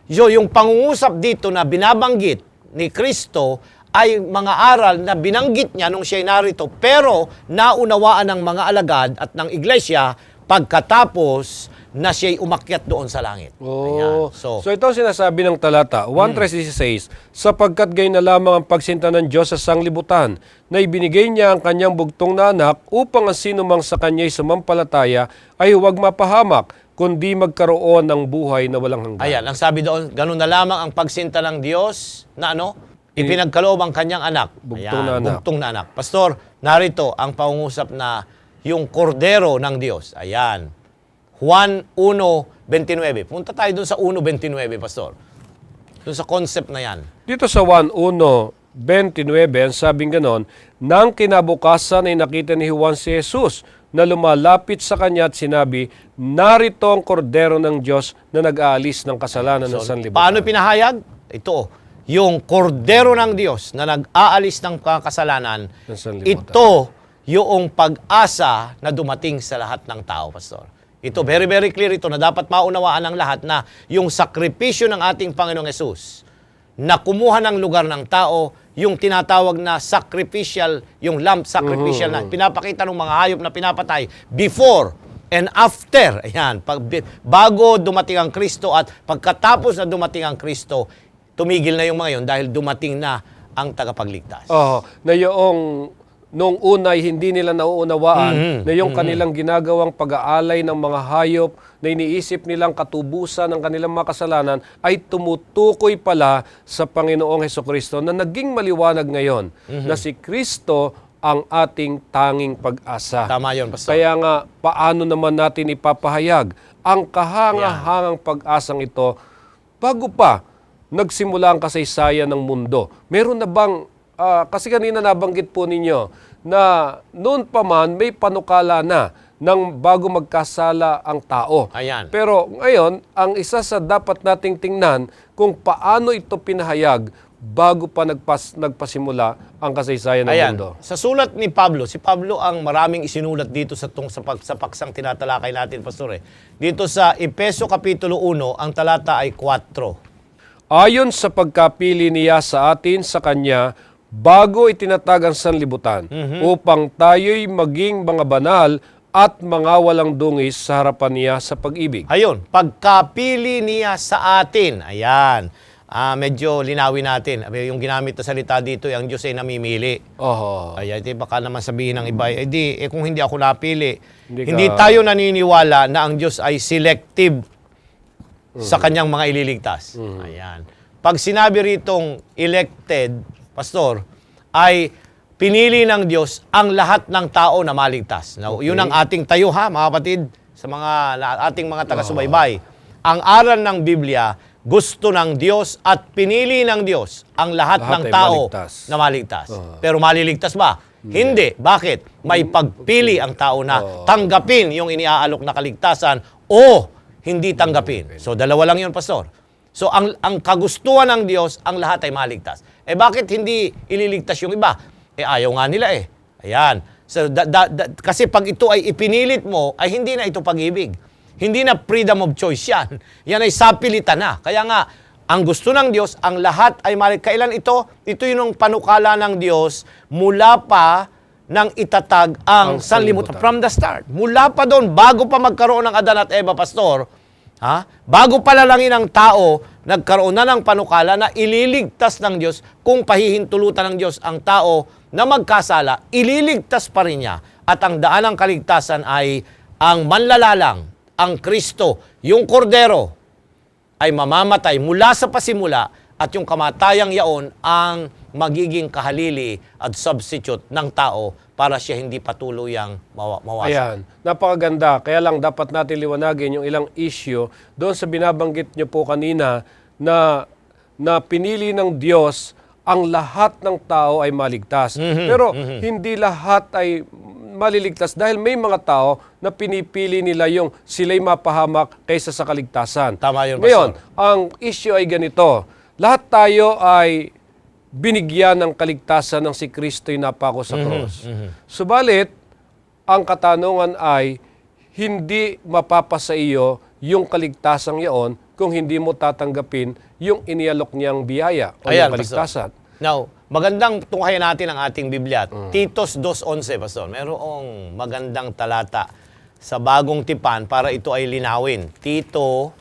So, yung pangungusap dito na binabanggit ni Kristo ay mga aral na binanggit niya nung siya'y narito, pero naunawaan ng mga alagad at ng iglesia pagkatapos na siya'y umakyat doon sa langit. Ayan. So ito ang sinasabi ng talata, 1:3:16, sapagkat gayon na lamang ang pagsinta ng Diyos sa sanglibutan, na ibinigay niya ang kanyang bugtong na anak upang ang sinumang sa kanya'y sumampalataya ay huwag mapahamak, kundi magkaroon ng buhay na walang hanggan. Ayan, ang sabi doon, ganun na lamang ang pagsinta ng Diyos na ipinagkaloob ang kanyang anak. Bugtong na anak. Bugtong na anak. Pastor, narito ang pangungusap na yung kordero ng Diyos. Ayan. Juan 1:29. Punta tayo doon sa 1:29, Pastor. Doon sa concept na yan. Dito sa 1:29, ang sabing ganon, nang kinabukasan ay nakita ni Juan si Jesus na lumalapit sa kanya at sinabi, narito ang kordero ng Diyos na nag-aalis ng kasalanan ng sanlibutan. Paano pinahayag? Ito, yung kordero ng Diyos na nag-aalis ng kasalanan, Ng sanlibutan. ito yung pag-asa na dumating sa lahat ng tao, Pastor. Ito, very, very clear ito na dapat maunawaan ng lahat na yung sakripisyo ng ating Panginoong Hesus na kumuha ng lugar ng tao, yung tinatawag na sacrificial, yung lamb sacrificial na pinapakita ng mga hayop na pinapatay before and after. Ayan, bago dumating ang Kristo at pagkatapos na dumating ang Kristo, tumigil na yung mga yon dahil dumating na ang tagapagligtas. Na yung noong una ay hindi nila nauunawaan na yung kanilang ginagawang pag-aalay ng mga hayop na iniisip nilang katubusan ng kanilang mga kasalanan ay tumutukoy pala sa Panginoong Hesukristo na naging maliwanag ngayon na si Kristo ang ating tanging pag-asa. Tama yun, Pastor. Kaya nga, paano naman natin ipapahayag ang kahangahangang pag-asang ito bago pa nagsimula ang kasaysayan ng mundo? Meron na bang kasi kanina nabanggit po ninyo na noon pa man may panukala na ng bago magkasala ang tao. Ayan. Pero ngayon, ang isa sa dapat nating tingnan kung paano ito pinahayag bago pa nagpasimula ang kasaysayan ng mundo. Sa sulat ni Pablo, si Pablo ang maraming isinulat dito sa paksang tinatalakay natin, Pastor. Dito sa Efeso Kapitulo 1, ang talata ay 4. Ayon sa pagkapili niya sa atin sa Kanya, bago itinatag ang sanlibutan, upang tayo'y maging mga banal at mga walang dungis sa harapan niya sa pag-ibig. Ayun, pagkapili niya sa atin. Ayan. Medyo linawin natin. Yung ginamit na salita dito, yung Diyos ay namimili. Ayan, baka naman sabihin ng iba, kung hindi ako napili, hindi tayo naniniwala na ang Diyos ay selective sa kanyang mga ililigtas. Ayan. Pag sinabi ritong elected, Pastor, ay pinili ng Diyos ang lahat ng tao na maligtas. Now, yun ang ating tayo, mga kapatid, sa ating mga taga-subaybay. Ang aral ng Biblia, gusto ng Diyos at pinili ng Diyos ang lahat ng tao na maligtas. Pero maliligtas ba? Hindi. Bakit? May pagpili ang tao na tanggapin yung iniaalok na kaligtasan o hindi tanggapin. So, dalawa lang yun, Pastor. So, ang kagustuhan ng Diyos, ang lahat ay maligtas. Bakit hindi ililigtas yung iba? Ayaw nga nila Ayan. So, kasi pag ito ay ipinilit mo, ay hindi na ito pag-ibig. Hindi na freedom of choice yan. Yan ay sapilitan na. Kaya nga, ang gusto ng Diyos, ang lahat ay mali. Kailan ito? Ito yung panukala ng Diyos mula pa nang itatag ang sanlibutan. From the start. Mula pa doon, bago pa magkaroon ng Adan at Eva, Pastor, bago palalangin ang tao, nagkaroon na ng panukala na ililigtas ng Diyos kung pahihintulutan ng Diyos ang tao na magkasala, ililigtas pa rin niya. At ang daan ng kaligtasan ay ang manlalalang, ang Kristo, yung kordero, ay mamamatay mula sa pasimula at yung kamatayang yaon ang magiging kahalili at substitute ng tao para siya hindi patuluyang mawasak. Ayan, napakaganda. Kaya lang dapat natin liwanagin yung ilang issue doon sa binabanggit nyo po kanina na pinili ng Diyos ang lahat ng tao ay maligtas. Pero hindi lahat ay maliligtas dahil may mga tao na pinipili nila yung sila'y mapahamak kaysa sa kaligtasan. Tama yun, Ngayon, Pastor. ang issue ay ganito. Lahat tayo ay binigyan ng kaligtasan ng si Kristo'y napako sa cross. Subalit, ang katanungan ay hindi mapapasa iyo yung kaligtasang yaon kung hindi mo tatanggapin yung inialok niyang biyaya o Ayan, yung kaligtasan. Now, magandang tunghayan natin ang ating Biblia. Titos 2:11, Pastor. Merong magandang talata sa bagong tipan para ito ay linawin. Tito,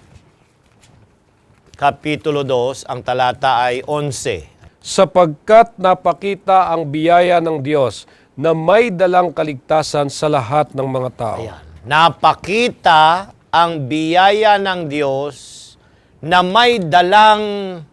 Kapitulo 2, ang talata ay 11. Sapagkat napakita ang biyaya ng Diyos na may dalang kaligtasan sa lahat ng mga tao. Ayan. Napakita ang biyaya ng Diyos na may dalang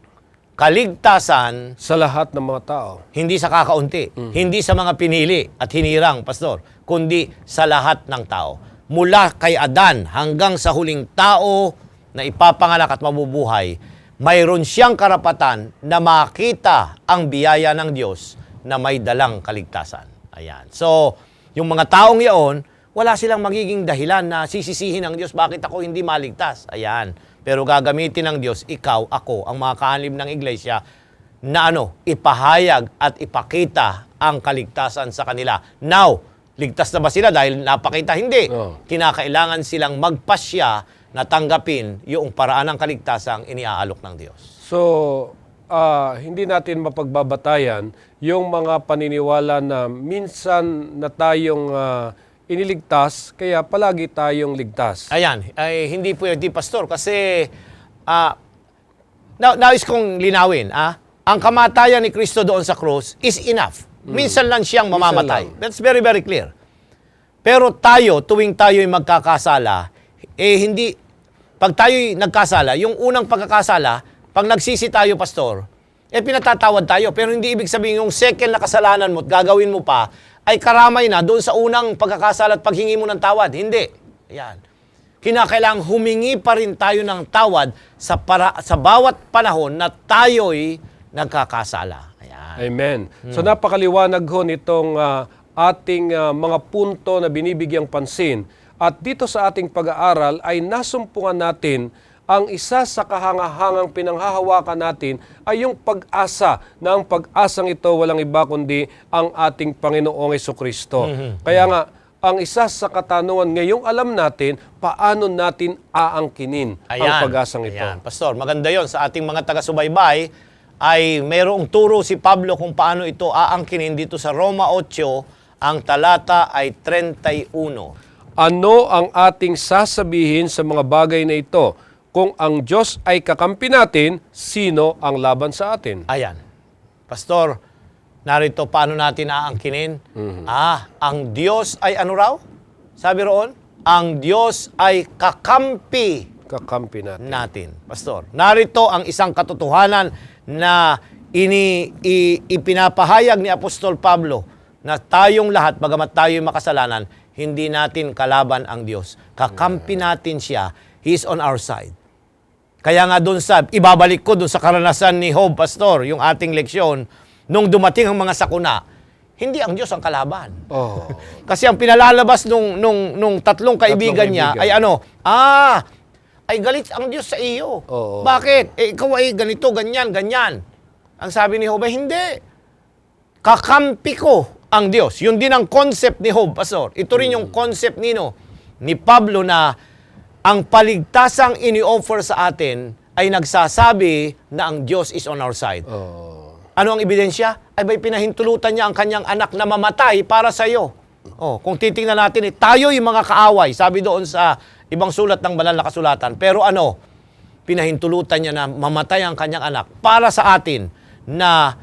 kaligtasan Sa lahat ng mga tao. hindi sa kakaunti, hindi sa mga pinili at hinirang, Pastor, kundi sa lahat ng tao. Mula kay Adan hanggang sa huling tao na ipapanganak at mabubuhay, mayroon siyang karapatan na makita ang biyaya ng Diyos na may dalang kaligtasan. Ayan. So, yung mga taong iyon, wala silang magiging dahilan na sisisihin ng Diyos, bakit ako hindi maligtas? Ayan. Pero gagamitin ng Diyos, ikaw, ako, ang mga kaanib ng iglesia, na ipahayag at ipakita ang kaligtasan sa kanila. Now, ligtas na ba sila dahil napakita? Hindi. Oh. Kinakailangan silang magpasya na tanggapin yung paraan ng kaligtasang iniaalok ng Diyos. So, hindi natin mapagbabatayan yung mga paniniwala na minsan na tayong iniligtas, kaya palagi tayong ligtas. Ayan, ay hindi pwede, Pastor, kasi nais kong linawin, ang kamatayan ni Kristo doon sa cross is enough. Minsan lang siyang mamamatay. Minsan lang. That's very, very clear. Pero tayo, tuwing tayo'y magkakasala, pag tayo'y nagkasala, yung unang pagkakasala, pag nagsisi tayo, Pastor, pinatatawad tayo. Pero hindi ibig sabihin yung second na kasalanan mo at gagawin mo pa, ay karamay na doon sa unang pagkakasala at paghingi mo ng tawad. Hindi. Ayan. Kinakailangang humingi pa rin tayo ng tawad sa bawat panahon na tayo'y nagkakasala. Ayan. Amen. So napakaliwanag ho nitong ating mga punto na binibigyang pansin. At dito sa ating pag-aaral ay nasumpungan natin ang isa sa kahangahangang pinanghahawakan natin ay yung pag-asa, na ang pag-asang ito walang iba kundi ang ating Panginoong Jesucristo. Kaya nga, ang isa sa katanungan ngayong alam natin, paano natin aangkinin ang pag-asang ito. Ayan. Pastor, maganda yon sa ating mga taga-subaybay ay mayroong turo si Pablo kung paano ito aangkinin dito sa Roma 8, ang talata ay 31. Ano ang ating sasabihin sa mga bagay na ito? Kung ang Diyos ay kakampi natin, sino ang laban sa atin? Ayan. Pastor, narito paano natin aangkinin? Ang Diyos ay ano raw? Sabi roon, ang Diyos ay kakampi Kakampi natin. Pastor, narito ang isang katotohanan na ipinapahayag ni Apostol Pablo na tayong lahat, bagamat tayo'y makasalanan, hindi natin kalaban ang Diyos. Kakampi natin siya. He is on our side. Kaya nga doon ibabalik ko doon sa karanasan ni Job, Pastor, yung ating leksyon, nung dumating ang mga sakuna, hindi ang Diyos ang kalaban. Oh. Kasi ang pinalalabas nung tatlong kaibigan niya ay ay galit ang Diyos sa iyo. Oo. Bakit? Ikaw ay ganito, ganyan, ganyan. Ang sabi ni Job, hindi. Kakampi ko ang Diyos. Yun din ang concept ni Job, Pastor. Ito rin yung concept ni Pablo na ang paligtasang ini-offer sa atin ay nagsasabi na ang Diyos is on our side. Ano ang ebidensya? Ay ba'y pinahintulutan niya ang kanyang anak na mamatay para sa iyo. Kung titingnan natin, tayo yung mga kaaway, sabi doon sa ibang sulat ng banal na kasulatan. Pero pinahintulutan niya na mamatay ang kanyang anak para sa atin na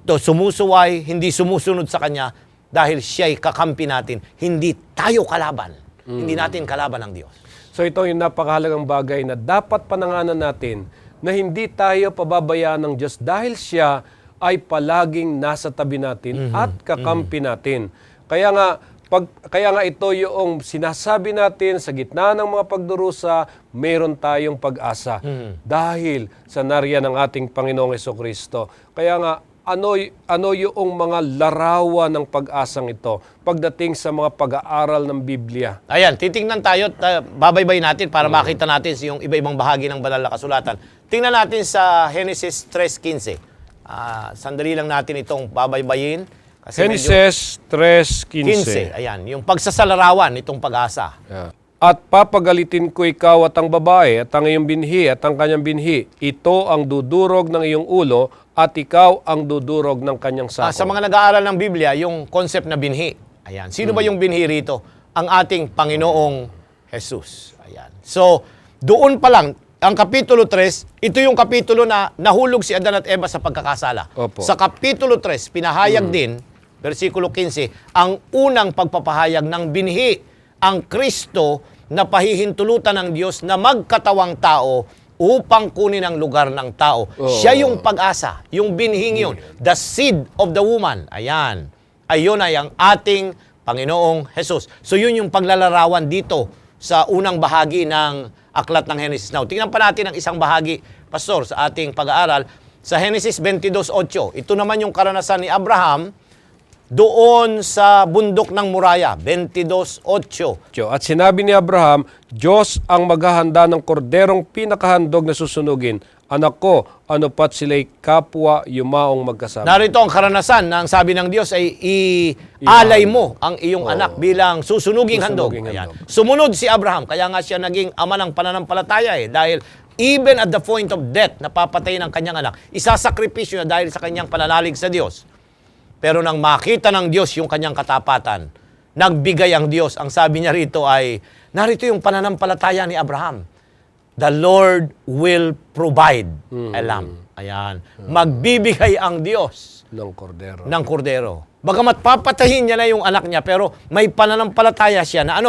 sumusuway, hindi sumusunod sa kanya dahil siya'y kakampi natin. Hindi tayo kalaban. Hindi natin kalaban ang Diyos. So ito yung napakahalagang bagay na dapat pananganan natin na hindi tayo pababayaan ng Diyos dahil siya ay palaging nasa tabi natin at kakampi natin. Kaya nga ito yung sinasabi natin sa gitna ng mga pagdurusa, meron tayong pag-asa dahil sa nariyan ng ating Panginoong Hesukristo. Kaya nga ano yung mga larawan ng pag-asang ito pagdating sa mga pag-aaral ng Biblia? Ayan, titingnan tayo, babaybay natin para makita natin yung iba-ibang bahagi ng banal na kasulatan. Tingnan natin sa Genesis 3:15. Sandali lang natin itong babaybayin. Kasi Genesis 3:15. Ayan, yung pagsasalarawan nitong pag-asa. Yeah. At papagalitin ko ikaw at ang babae at ang iyong binhi at ang kanyang binhi. Ito ang dudurog ng iyong ulo at ikaw ang dudurog ng kanyang sako. Sa mga nag-aaral ng Biblia, yung concept na binhi. Ayan. Sino ba yung binhi rito? Ang ating Panginoong Jesus. Ayan. So, doon pa lang, ang Kapitulo 3, ito yung kapitulo na nahulog si Adan at Eva sa pagkakasala. Opo. Sa Kapitulo 3, pinahayag din, versikulo 15, ang unang pagpapahayag ng binhi, ang Kristo na pahihintulutan ng Diyos na magkatawang tao upang kunin ang lugar ng tao. Siya yung pag-asa, yung binhing yun, the seed of the woman. Ayan. Ayun ay ang ating Panginoong Jesus. So yun yung paglalarawan dito sa unang bahagi ng aklat ng Genesis. Now, tingnan pa natin ang isang bahagi, Pastor, sa ating pag-aaral. Sa Genesis 22:8, ito naman yung karanasan ni Abraham doon sa bundok ng Moriah, 22:8. At sinabi ni Abraham, Diyos ang maghahanda ng korderong pinakahandog na susunugin. Anak ko, ano pat sila'y kapwa yumaong magkasama. Narito ang karanasan na ang sabi ng Diyos ay i-alay mo ang iyong anak bilang susunuging handog. Ayan. Sumunod si Abraham, kaya nga siya naging ama ng pananampalataya dahil even at the point of death, napapatayin ang kanyang anak, isasakripisyo na dahil sa kanyang pananalig sa Diyos. Pero nang makita ng Diyos yung kanyang katapatan, nagbigay ang Diyos. Ang sabi niya rito ay, narito yung pananampalataya ni Abraham. The Lord will provide a lamb. Ayan. Magbibigay ang Diyos ng kordero. Bagamat papatayin niya na yung anak niya, pero may pananampalataya siya na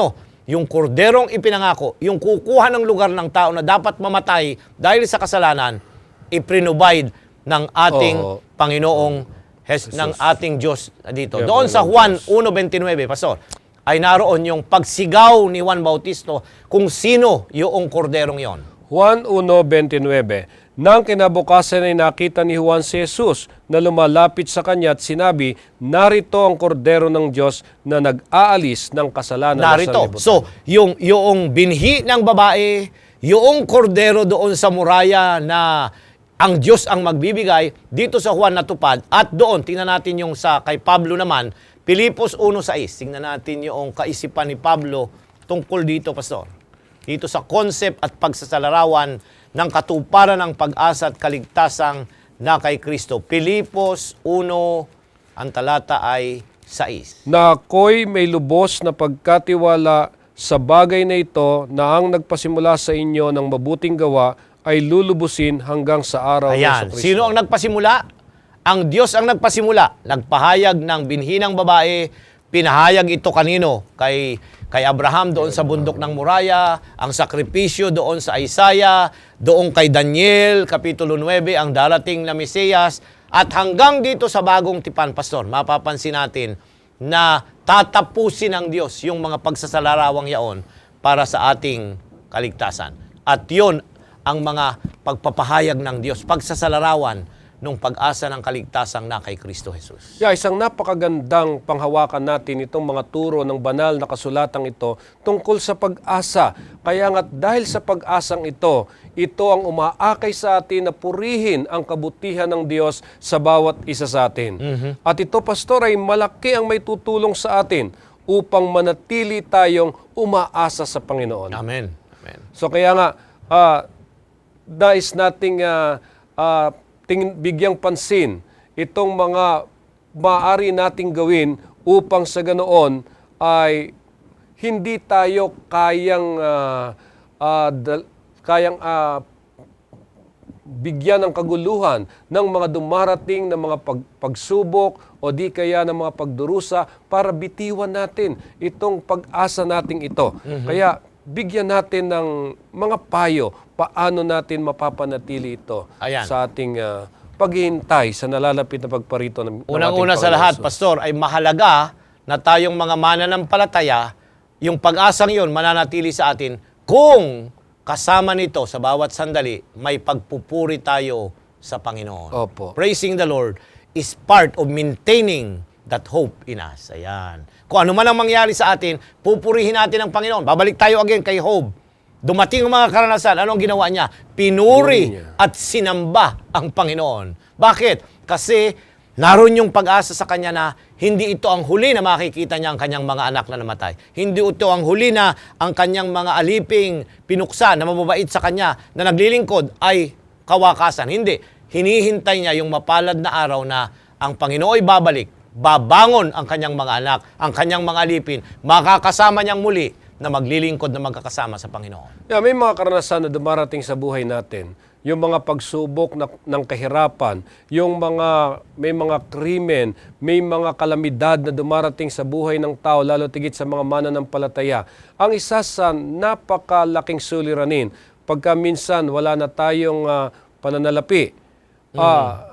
yung korderong ipinangako, yung kukuha ng lugar ng tao na dapat mamatay dahil sa kasalanan, iprinobide ng ating Panginoong ng ating Diyos dito. Doon sa Juan 1:29, Pastor, ay naroon yung pagsigaw ni Juan Bautista kung sino yung korderong yon. Juan 1:29. Nang kinabukasan ay nakita ni Juan si Jesus na lumalapit sa kanya at sinabi, narito ang kordero ng Diyos na nag-aalis ng kasalanan ng sanlibutan. So, yung binhi ng babae, yung kordero doon sa Moriah na ang Diyos ang magbibigay, dito sa Juan natupad, at doon, tingnan natin yung sa kay Pablo naman, Pilipos 1:6. Tingnan natin yung kaisipan ni Pablo tungkol dito, Pastor. Dito sa concept at pagsasalarawan ng katuparan ng pag-asa at kaligtasang na kay Kristo. Pilipos 1, ang talata ay 6. Na ako'y may lubos na pagkatiwala sa bagay na ito na ang nagpasimula sa inyo ng mabuting gawa ay lulubusin hanggang sa araw ng Ayan. Kristo. Sino ang nagpasimula? Ang Diyos ang nagpasimula. Nagpahayag ng binhinang babae. Pinahayag ito kanino? Kay Abraham doon sa bundok ng Moriah. Ang sakripisyo doon sa Isaiah. Doon kay Daniel, Kapitulo 9, ang darating na Mesiyas. At hanggang dito sa bagong tipan, Pastor, mapapansin natin na tatapusin ng Diyos yung mga pagsasalarawang yaon para sa ating kaligtasan. At yun ang mga pagpapahayag ng Diyos, pagsasalarawan ng pag-asa ng kaligtasang na kay Kristo Jesus. Isang napakagandang panghawakan natin itong mga turo ng banal na kasulatang ito tungkol sa pag-asa. Kaya nga dahil sa pag-asang ito ang umaakay sa atin na purihin ang kabutihan ng Diyos sa bawat isa sa atin. At ito, Pastor, ay malaki ang may tutulong sa atin upang manatili tayong umaasa sa Panginoon. Amen. So kaya nga, nais nating bigyang pansin itong mga maaari nating gawin upang sa ganoon ay hindi tayo bigyan ng kaguluhan ng mga dumarating na mga pagsubok o di kaya ng mga pagdurusa para bitiwan natin itong pag-asa nating ito. Kaya bigyan natin ng mga payo paano natin mapapanatili ito sa ating paghihintay sa nalalapit na pagparito ng Unang-una sa lahat, Pastor, ay mahalaga na tayong mga mananampalataya, yung pag-asang yun mananatili sa atin kung kasama nito sa bawat sandali, may pagpupuri tayo sa Panginoon. Opo. Praising the Lord is part of maintaining that hope in us. Ayan. Kung ano man ang mangyari sa atin, pupurihin natin ang Panginoon. Babalik tayo again kay Job. Dumating ang mga karanasan. Anong ginawa niya? Pinuri at sinamba ang Panginoon. Bakit? Kasi naroon yung pag-asa sa kanya na hindi ito ang huli na makikita niya ang kanyang mga anak na namatay. Hindi ito ang huli na ang kanyang mga aliping pinuksa na mababait sa kanya na naglilingkod ay kawakasan. Hindi. Hinihintay niya yung mapalad na araw na ang Panginoon ay babalik, babangon ang kanyang mga anak, ang kanyang mga alipin, makakasama niyang muli na maglilingkod na magkakasama sa Panginoon. Yeah, may mga karanasan na dumarating sa buhay natin. Yung mga pagsubok ng kahirapan, may mga krimen, may mga kalamidad na dumarating sa buhay ng tao, lalo tigit sa mga mananampalataya. Ang isa sa napakalaking suliranin, pagka minsan wala na tayong pananalapi,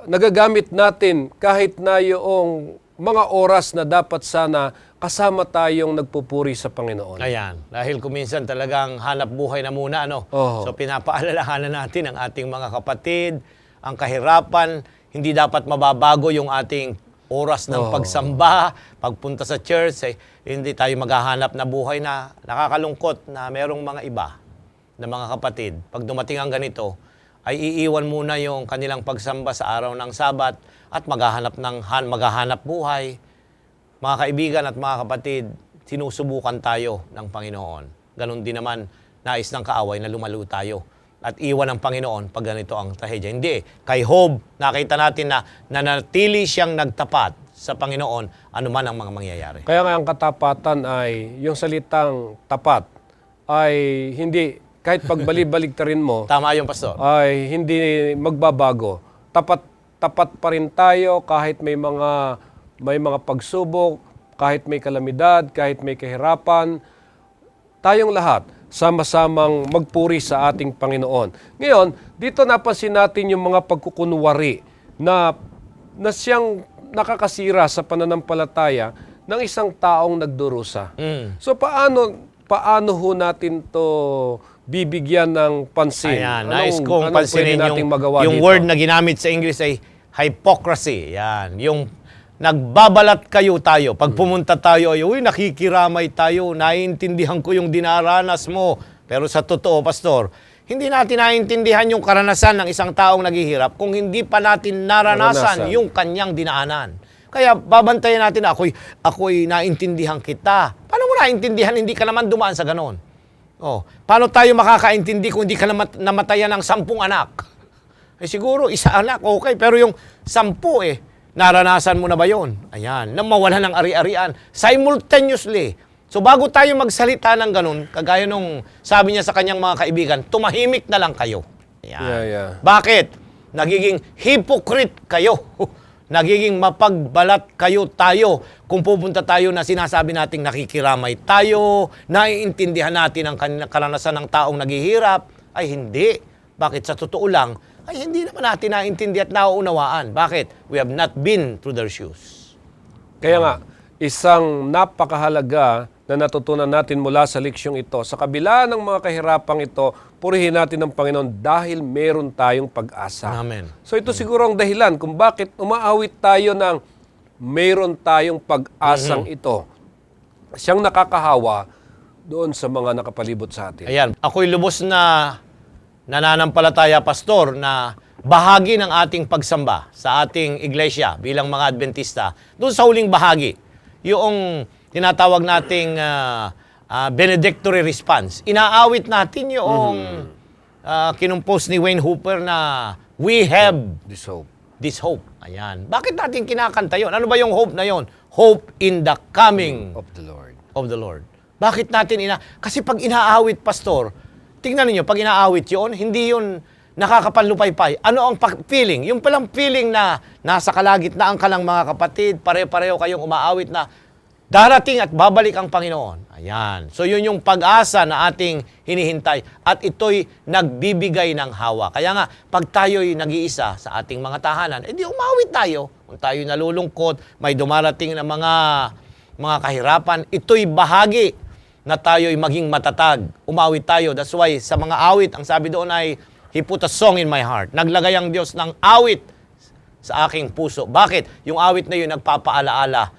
nagagamit natin kahit na yung mga oras na dapat sana kasama tayong nagpupuri sa Panginoon. Ayan. Dahil kuminsan talagang hanap buhay na muna, ano? Oo. So pinapaalalahanan natin ang ating mga kapatid, ang kahirapan, hindi dapat mababago yung ating oras ng pagsamba, pagpunta sa church, hindi tayo maghahanap na buhay na nakakalungkot na merong mga iba na mga kapatid. Pag dumating ang ganito, ay iiwan muna yung kanilang pagsamba sa araw ng Sabat at maghahanap buhay. Mga kaibigan at mga kapatid, sinusubukan tayo ng Panginoon. Ganon din naman, nais ng kaaway na lumalo tayo at iwan ng Panginoon pag ganito ang trahedya. Hindi. Kay Job, nakita natin na nanatili siyang nagtapat sa Panginoon anuman ang mga mangyayari. Kaya nga ang katapatan ay, yung salitang tapat, ay hindi, kahit pagbalik-baliktarin mo, Tama yung Pastor. ay hindi magbabago. Tapat pa rin tayo kahit may mga pagsubok, kahit may kalamidad, kahit may kahirapan. Tayong lahat, sama-samang magpuri sa ating Panginoon. Ngayon, dito napansin natin yung mga pagkukunwari na siyang nakakasira sa pananampalataya ng isang taong nagdurusa. So paano ho natin to bibigyan ng pansin? Ayan, nais kong anong pansinin pwede nating magawa yung dito? word na ginamit sa English ay hypocrisy. Yan, yung nagbabalat kayo tayo. Pag pumunta tayo, uy, nakikiramay tayo, naiintindihan ko yung dinaranas mo. Pero sa totoo, Pastor, hindi natin naiintindihan yung karanasan ng isang taong naghihirap kung hindi pa natin naranasan yung kanyang dinaanan. Kaya babantayan natin na ako'y naintindihan kita. Paano mo naintindihan? Hindi ka naman dumaan sa ganon. Paano tayo makakaintindi kung hindi ka namatayan ng 10 anak? Siguro, isa anak, okay. Pero yung 10 naranasan mo na ba yun? Ayan, na mawala ng ari-arian. Simultaneously. So bago tayo magsalita ng ganun, kagaya nung sabi niya sa kanyang mga kaibigan, tumahimik na lang kayo. Ayan. Yeah. Bakit? Nagiging hypocrite kayo. Nagiging mapagbalat tayo kung pupunta tayo na sinasabi nating nakikiramay tayo, naiintindihan natin ang karanasan ng taong naghihirap, ay hindi. Bakit? Sa totoo lang, ay hindi naman natin naintindihan at nauunawaan. Bakit? We have not been through their shoes. Kaya nga, isang napakahalaga na natutunan natin mula sa leksyong ito. Sa kabila ng mga kahirapang ito, purihin natin ang Panginoon dahil meron tayong pag-asa. Amen. So ito siguro ang dahilan kung bakit umaawit tayo ng meron tayong pag-asang ito. Siyang nakakahawa doon sa mga nakapalibot sa atin. Ayan, ako'y lubos na nananampalataya, Pastor, na bahagi ng ating pagsamba sa ating iglesia bilang mga Adventista, doon sa huling bahagi, yung tinatawag nating benedictory response. Inaawit natin yung kinumpos ni Wayne Hooper na we have This hope. this hope. Ayan. Bakit natin kinakanta yon? Ano ba yung hope na yon? Hope in the coming Of the Lord. of the Lord. Bakit natin Kasi pag inaawit, pastor, tingnan niyo, pag inaawit yon, hindi yon nakakapanlupaypay. Ano ang feeling? Yung palang feeling na nasa kalagitnaan ka lang mga kapatid, pare-pareho kayong umaawit na darating at babalik ang Panginoon. Ayan. So yun yung pag-asa na ating hinihintay. At ito'y nagbibigay ng hawa. Kaya nga, pag tayo'y nag-iisa sa ating mga tahanan, edi umawit tayo. Kung tayo'y nalulungkot, may dumarating na mga kahirapan, ito'y bahagi na tayo'y maging matatag. Umawit tayo. That's why sa mga awit, ang sabi doon ay, He put a song in my heart. Naglagay ang Diyos ng awit sa aking puso. Bakit? Yung awit na yun nagpapaalaala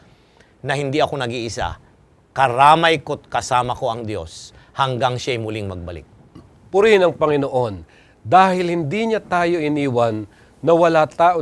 na hindi ako nag-iisa. Karamay ko't kasama ko ang Diyos hanggang siya'y muling magbalik. Purihin ang Panginoon dahil hindi niya tayo iniwan na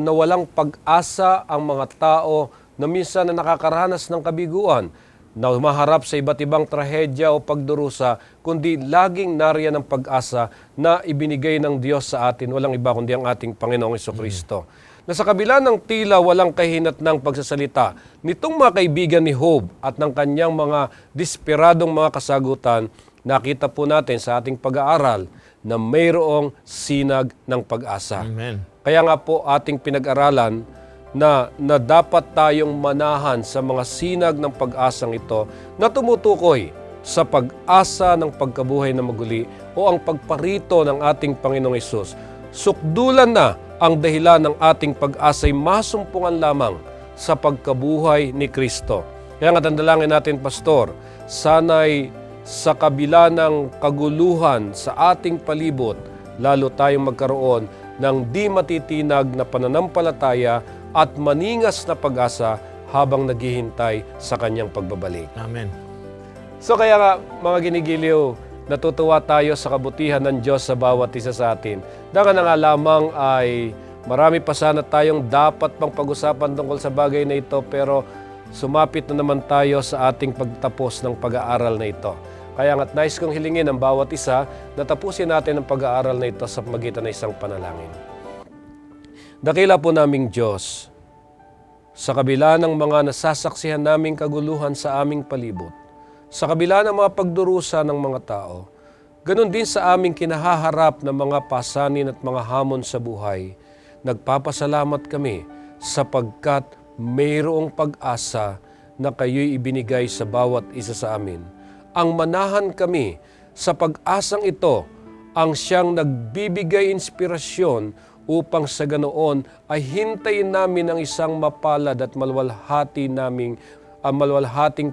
walang pag-asa ang mga tao na minsan na nakakaranas ng kabiguan, na humaharap sa iba't ibang trahedya o pagdurusa, kundi laging nariyan ang pag-asa na ibinigay ng Diyos sa atin, walang iba kundi ang ating Panginoong Jesucristo. Na sa kabila ng tila walang kahinat ng pagsasalita nitong mga kaibigan ni Job at ng kanyang mga desperadong mga kasagutan, nakita po natin sa ating pag-aaral na mayroong sinag ng pag-asa. Amen. Kaya nga po ating pinag-aralan na dapat tayong manahan sa mga sinag ng pag-asang ito na tumutukoy sa pag-asa ng pagkabuhay na maguli o ang pagparito ng ating Panginoong Hesus. Sukdulan na ang dahilan ng ating pag-asa'y masumpungan lamang sa pagkabuhay ni Kristo. Kaya nga dandalangin natin, Pastor, sana'y sa kabila ng kaguluhan sa ating palibot, lalo tayong magkaroon ng di matitinag na pananampalataya at maningas na pag-asa habang naghihintay sa kanyang pagbabalik. Amen. So kaya nga, mga ginigiliw, natutuwa tayo sa kabutihan ng Diyos sa bawat isa sa atin. Dahil na nga lamang ay marami pa sana tayong dapat pang pag-usapan tungkol sa bagay na ito, pero sumapit na naman tayo sa ating pagtapos ng pag-aaral na ito. Kaya nga't nais kong hilingin ang bawat isa na tapusin natin ang pag-aaral na ito sa magitan ng isang panalangin. Dakila po naming Diyos, sa kabila ng mga nasasaksihan naming kaguluhan sa aming palibot, sa kabila ng mga pagdurusa ng mga tao, ganun din sa aming kinahaharap na mga pasanin at mga hamon sa buhay, nagpapasalamat kami sapagkat mayroong pag-asa na kayo'y ibinigay sa bawat isa sa amin. Ang manahan kami sa pag-asang ito ang siyang nagbibigay inspirasyon upang sa ganoon ay hintayin namin ang isang mapalad at maluwalhating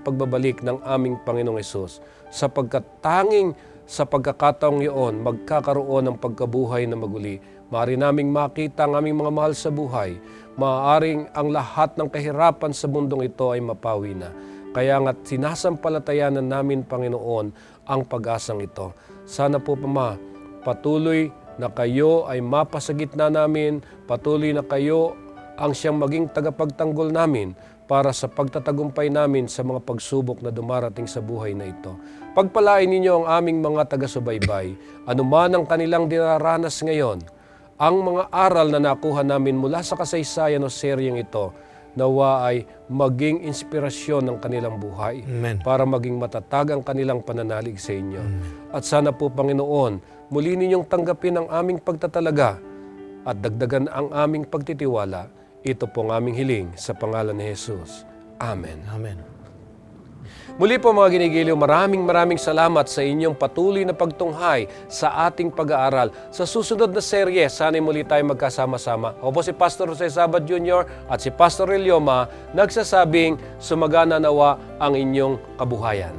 pagbabalik ng aming Panginoong Hesus, sapagkat tanging sa pagkakataong iyon magkakaroon ng pagkabuhay na maguli. Maaari naming makita ang aming mga mahal sa buhay. Maaaring ang lahat ng kahirapan sa mundong ito ay mapawi na. Kaya nga't sinasampalatayanan namin, Panginoon, ang pag-asang ito. Sana po, Pama, patuloy na kayo ay mapasagitna namin, patuloy na kayo ang siyang maging tagapagtanggol namin para sa pagtatagumpay namin sa mga pagsubok na dumarating sa buhay na ito. Pagpalain ninyo ang aming mga taga-subaybay, anuman ang kanilang dinaranas ngayon, ang mga aral na nakuha namin mula sa kasaysayan o seryeng ito, nawa ay maging inspirasyon ng kanilang buhay. Amen. Para maging matatag ang kanilang pananalig sa inyo. At sana po, Panginoon, muli ninyong tanggapin ang aming pagtatalaga at dagdagan ang aming pagtitiwala. Ito po ang aming hiling sa pangalan ni Jesus. Amen. Amen. Muli po mga ginigiliw, maraming salamat sa inyong patuloy na pagtunghay sa ating pag-aaral. Sa susunod na serye, sana'y muli tayo magkasama-sama. Ako po si Pastor Jose Sabat Jr. at si Pastor Elioma, nagsasabing sumagana nawa ang inyong kabuhayan.